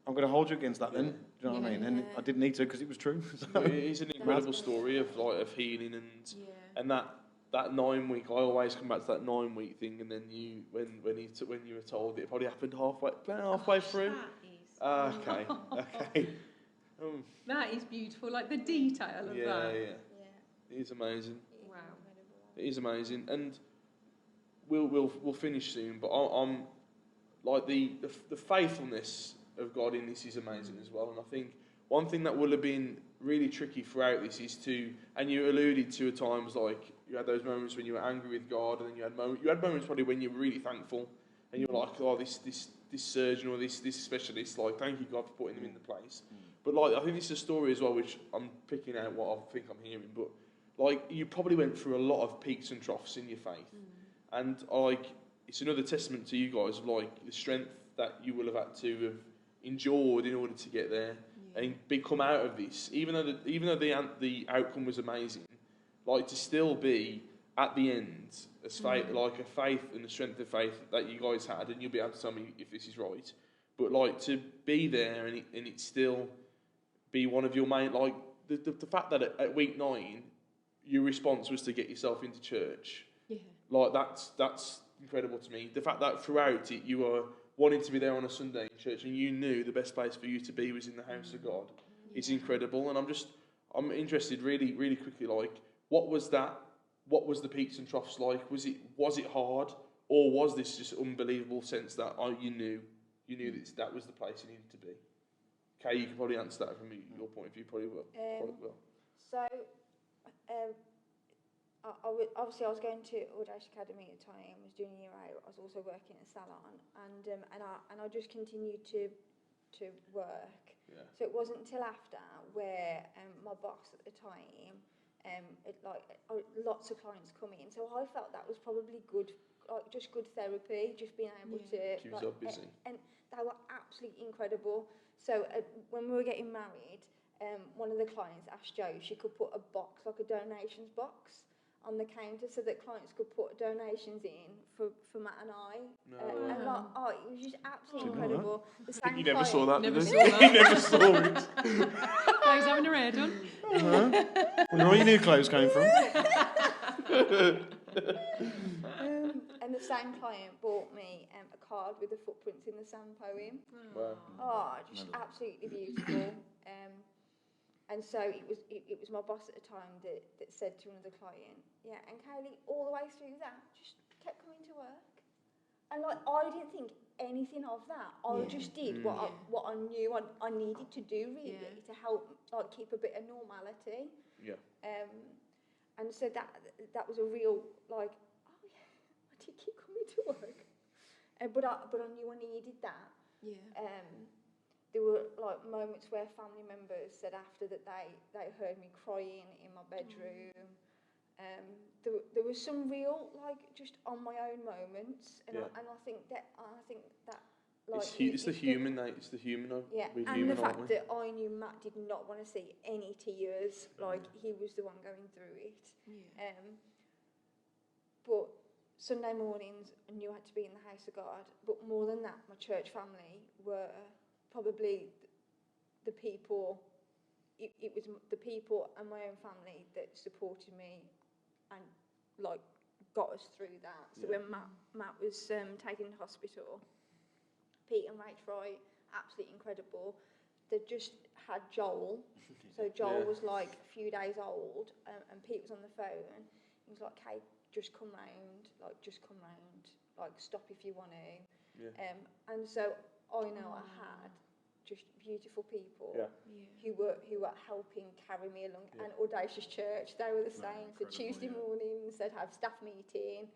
I'm going to hold you against that then. Do you know what I mean? And I didn't need to because it was true. So. It is an incredible story of healing and that 9 week. I always come back to that 9 week thing, and then when you were told it probably happened halfway through. Okay. That is beautiful. The detail of that. Yeah. It is amazing. Wow. It is amazing, and we'll finish soon. But I'm the faithfulness of God in this is amazing as well. And I think one thing that will have been really tricky throughout this is and you alluded to at times, you had those moments when you were angry with God, and then you had moments probably when you were really thankful, and you were like, oh, this surgeon or this specialist, thank you God for putting them into place. But I think this is a story as well, which I'm picking out what I think I'm hearing, but you probably went through a lot of peaks and troughs in your faith, and it's another testament to you guys of the strength that you will have had to have endured in order to get there and come out of this, even though the outcome was amazing, to still be at the end as faith, a faith and the strength of faith that you guys had, and you'll be able to tell me if this is right, but to be there and it still be one of your main, the fact that at week 9 your response was to get yourself into church, that's incredible to me. The fact that throughout it you were wanting to be there on a Sunday in church, and you knew the best place for you to be was in the house of God. It's incredible, and I'm interested really, really quickly, what was that what was the peaks and troughs like? Was it hard, or was this just unbelievable sense that you knew that was the place you needed to be? Okay, you can probably answer that from your point of view. Probably will. So, obviously, I was going to Audacious Academy at the time. I was doing year 8. I was also working at a salon, and I just continued to work. Yeah. So it wasn't until after where my boss at the time, lots of clients come in. So I felt that was probably good, just good therapy, just being able to. Keep yourself busy. And they were absolutely incredible. So when we were getting married, one of the clients asked Jo if she could put a box, like a donations box, on the counter so that clients could put donations in for Matt and I. And it was just absolutely incredible. The same You never saw that, Never did saw you? that. You never saw it. I was having her hair done. Where all your new clothes came from? And the same client bought me a card with the footprints in the sand poem. Wow. Oh, just absolutely beautiful. And so it was my boss at the time that said to another client, yeah, and Kaylee, all the way through that, just kept coming to work. And I didn't think anything of that. I just did what I knew I needed to do, really, to help keep a bit of normality. Yeah. And so that was a real I did keep coming to work. But I knew I needed that. Yeah. There were moments where family members said after that they heard me crying in my bedroom. There was some real just on my own moments, and I think that it's the human, mate. It's the human. Yeah, We're and human, the fact aren't we? that I knew Matt did not want to see any tears, he was the one going through it. Yeah. But Sunday mornings, I knew I had to be in the house of God. But more than that, my church family were probably the people. It was the people and my own family that supported me and got us through that. So when Matt was taken to hospital, Pete and Rach, absolutely incredible. They just had Joel. So Joel was a few days old, and Pete was on the phone. He was like, "Kate, just come round. Stop if you want to." Yeah. And so I know I had just beautiful people who were helping carry me along. And Audacious Church, they were the same. So Tuesday mornings they'd have staff meeting.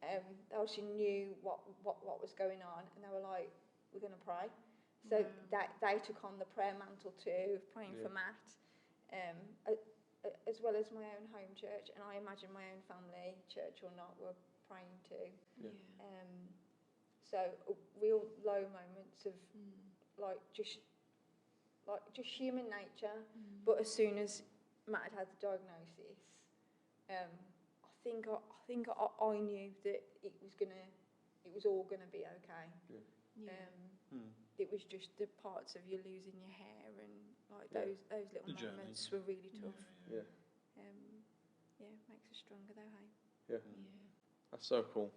They also knew what was going on, and they were like, "We're going to pray." So they took on the prayer mantle too, praying for Matt, as well as my own home church, and I imagine my own family, church or not, were praying too. So real low moments of just human nature. But as soon as Matt had the diagnosis, I think I knew that it was all gonna be okay. It was just the parts of you losing your hair and those little moments were really tough. Yeah. Makes us stronger though, hey? Yeah. That's so cool.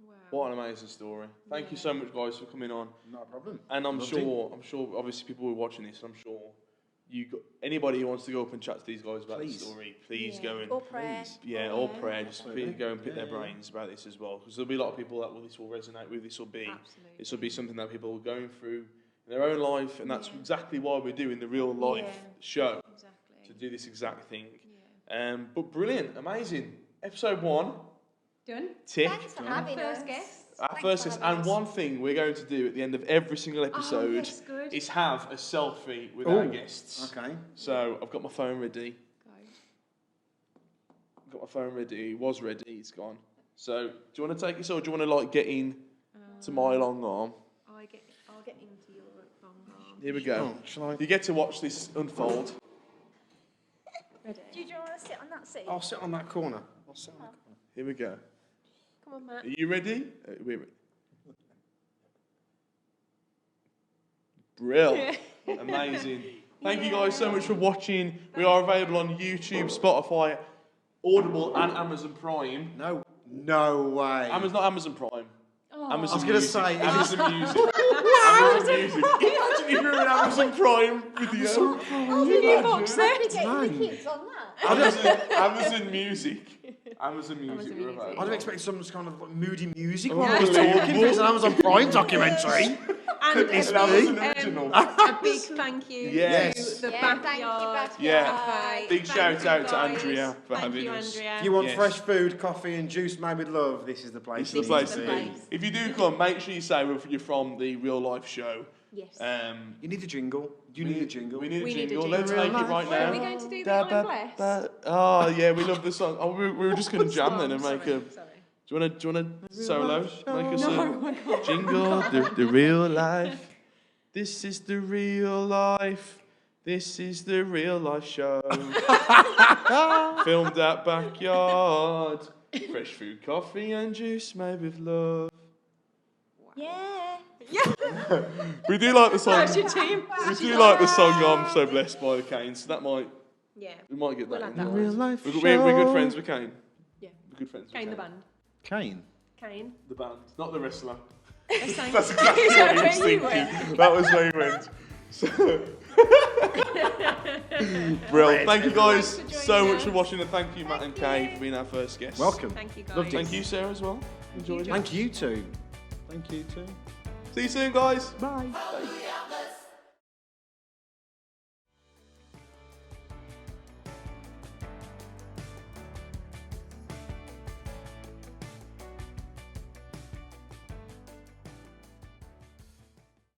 Wow. What an amazing story. Thank you so much, guys, for coming on. Not a problem. And I'm sure, obviously, people who are watching this, I'm sure anybody who wants to go up and chat to these guys about the story, please go and... Or prayer. Or prayer. Just go and pick their brains about this as well. Because there'll be a lot of people that this will resonate with. This will be something that people are going through in their own life. And that's exactly why we're doing the real life show. Exactly. To do this exact thing. But brilliant. Amazing. Episode 1. Done. Tick. Thanks for having us. First guest. Our first guest. And one thing we're going to do at the end of every single episode is have a selfie with our guests. Okay. So I've got my phone ready. Go. I've got my phone ready. It was ready. It's gone. So do you want to take this, or do you want to get in to my long arm? I'll get into your long arm. Here we go. Shall I? You get to watch this unfold. Ready? Do you want to sit on that seat? I'll sit on that corner. I'll sit on that corner. Here we go. Come on, Matt. Are you ready? We're ready. Brill. Amazing. Thank you guys so much for watching. We are available on YouTube, Spotify, Audible, and Amazon Prime. No way. Not Amazon Prime. Oh. Amazon I was going to Music. say, Amazon Music. Amazon Music. Imagine if you're an Amazon Prime video. box set. Getting the kids on that. Amazon Music. Amazon Music. Music. I'd have expected some kind of like moody music while Yeah. I was talking. If it's an Amazon Prime documentary. And Goodness An me. Amazon original. a big thank you Yes. to the Yeah, thank you, Backyard Yeah. Cafe. Big Thank shout you out to guys. Andrea for Thank having you, us. Andrea. If you want Yes. fresh food, coffee, and juice made with love, this is the place. This is the you place need to to be. be. If you do come, make sure you say you're from the real life show. Yes. You need a jingle. You need a jingle. We need a We need a jingle. jingle. Let's Real make it life right show. now. Are we going to do the Da, I'm ba, blessed? ba. Oh yeah, we love the song. Oh, we were just going to jam then and Sorry, make a. sorry. Do you want to solo? life Make us No, I a can't. jingle. The real life. This is the real life. This is the real life show. Filmed at Backyard. Fresh food, coffee, and juice made with love. Yeah. We do like the song. That's your team. We do like the song I'm So Blessed by the Canes, so that might, Yeah. we might get We'll that add in. that Real on. life We're good friends with Kane. Yeah. We're good friends with Kane the band. Kane. Kane. The band, not the wrestler. That's That's exactly what he was where you thinking. That was where he went. So Brilliant. Thank you guys Thanks for so joining much for us. watching, and thank you, Matt and Kay, for being our first guests. Welcome. Thank you guys. Loved it. Thank you, Sarah, as well. Enjoyed it. Thank you too. Thank you too. See you soon, guys. Bye. Bye.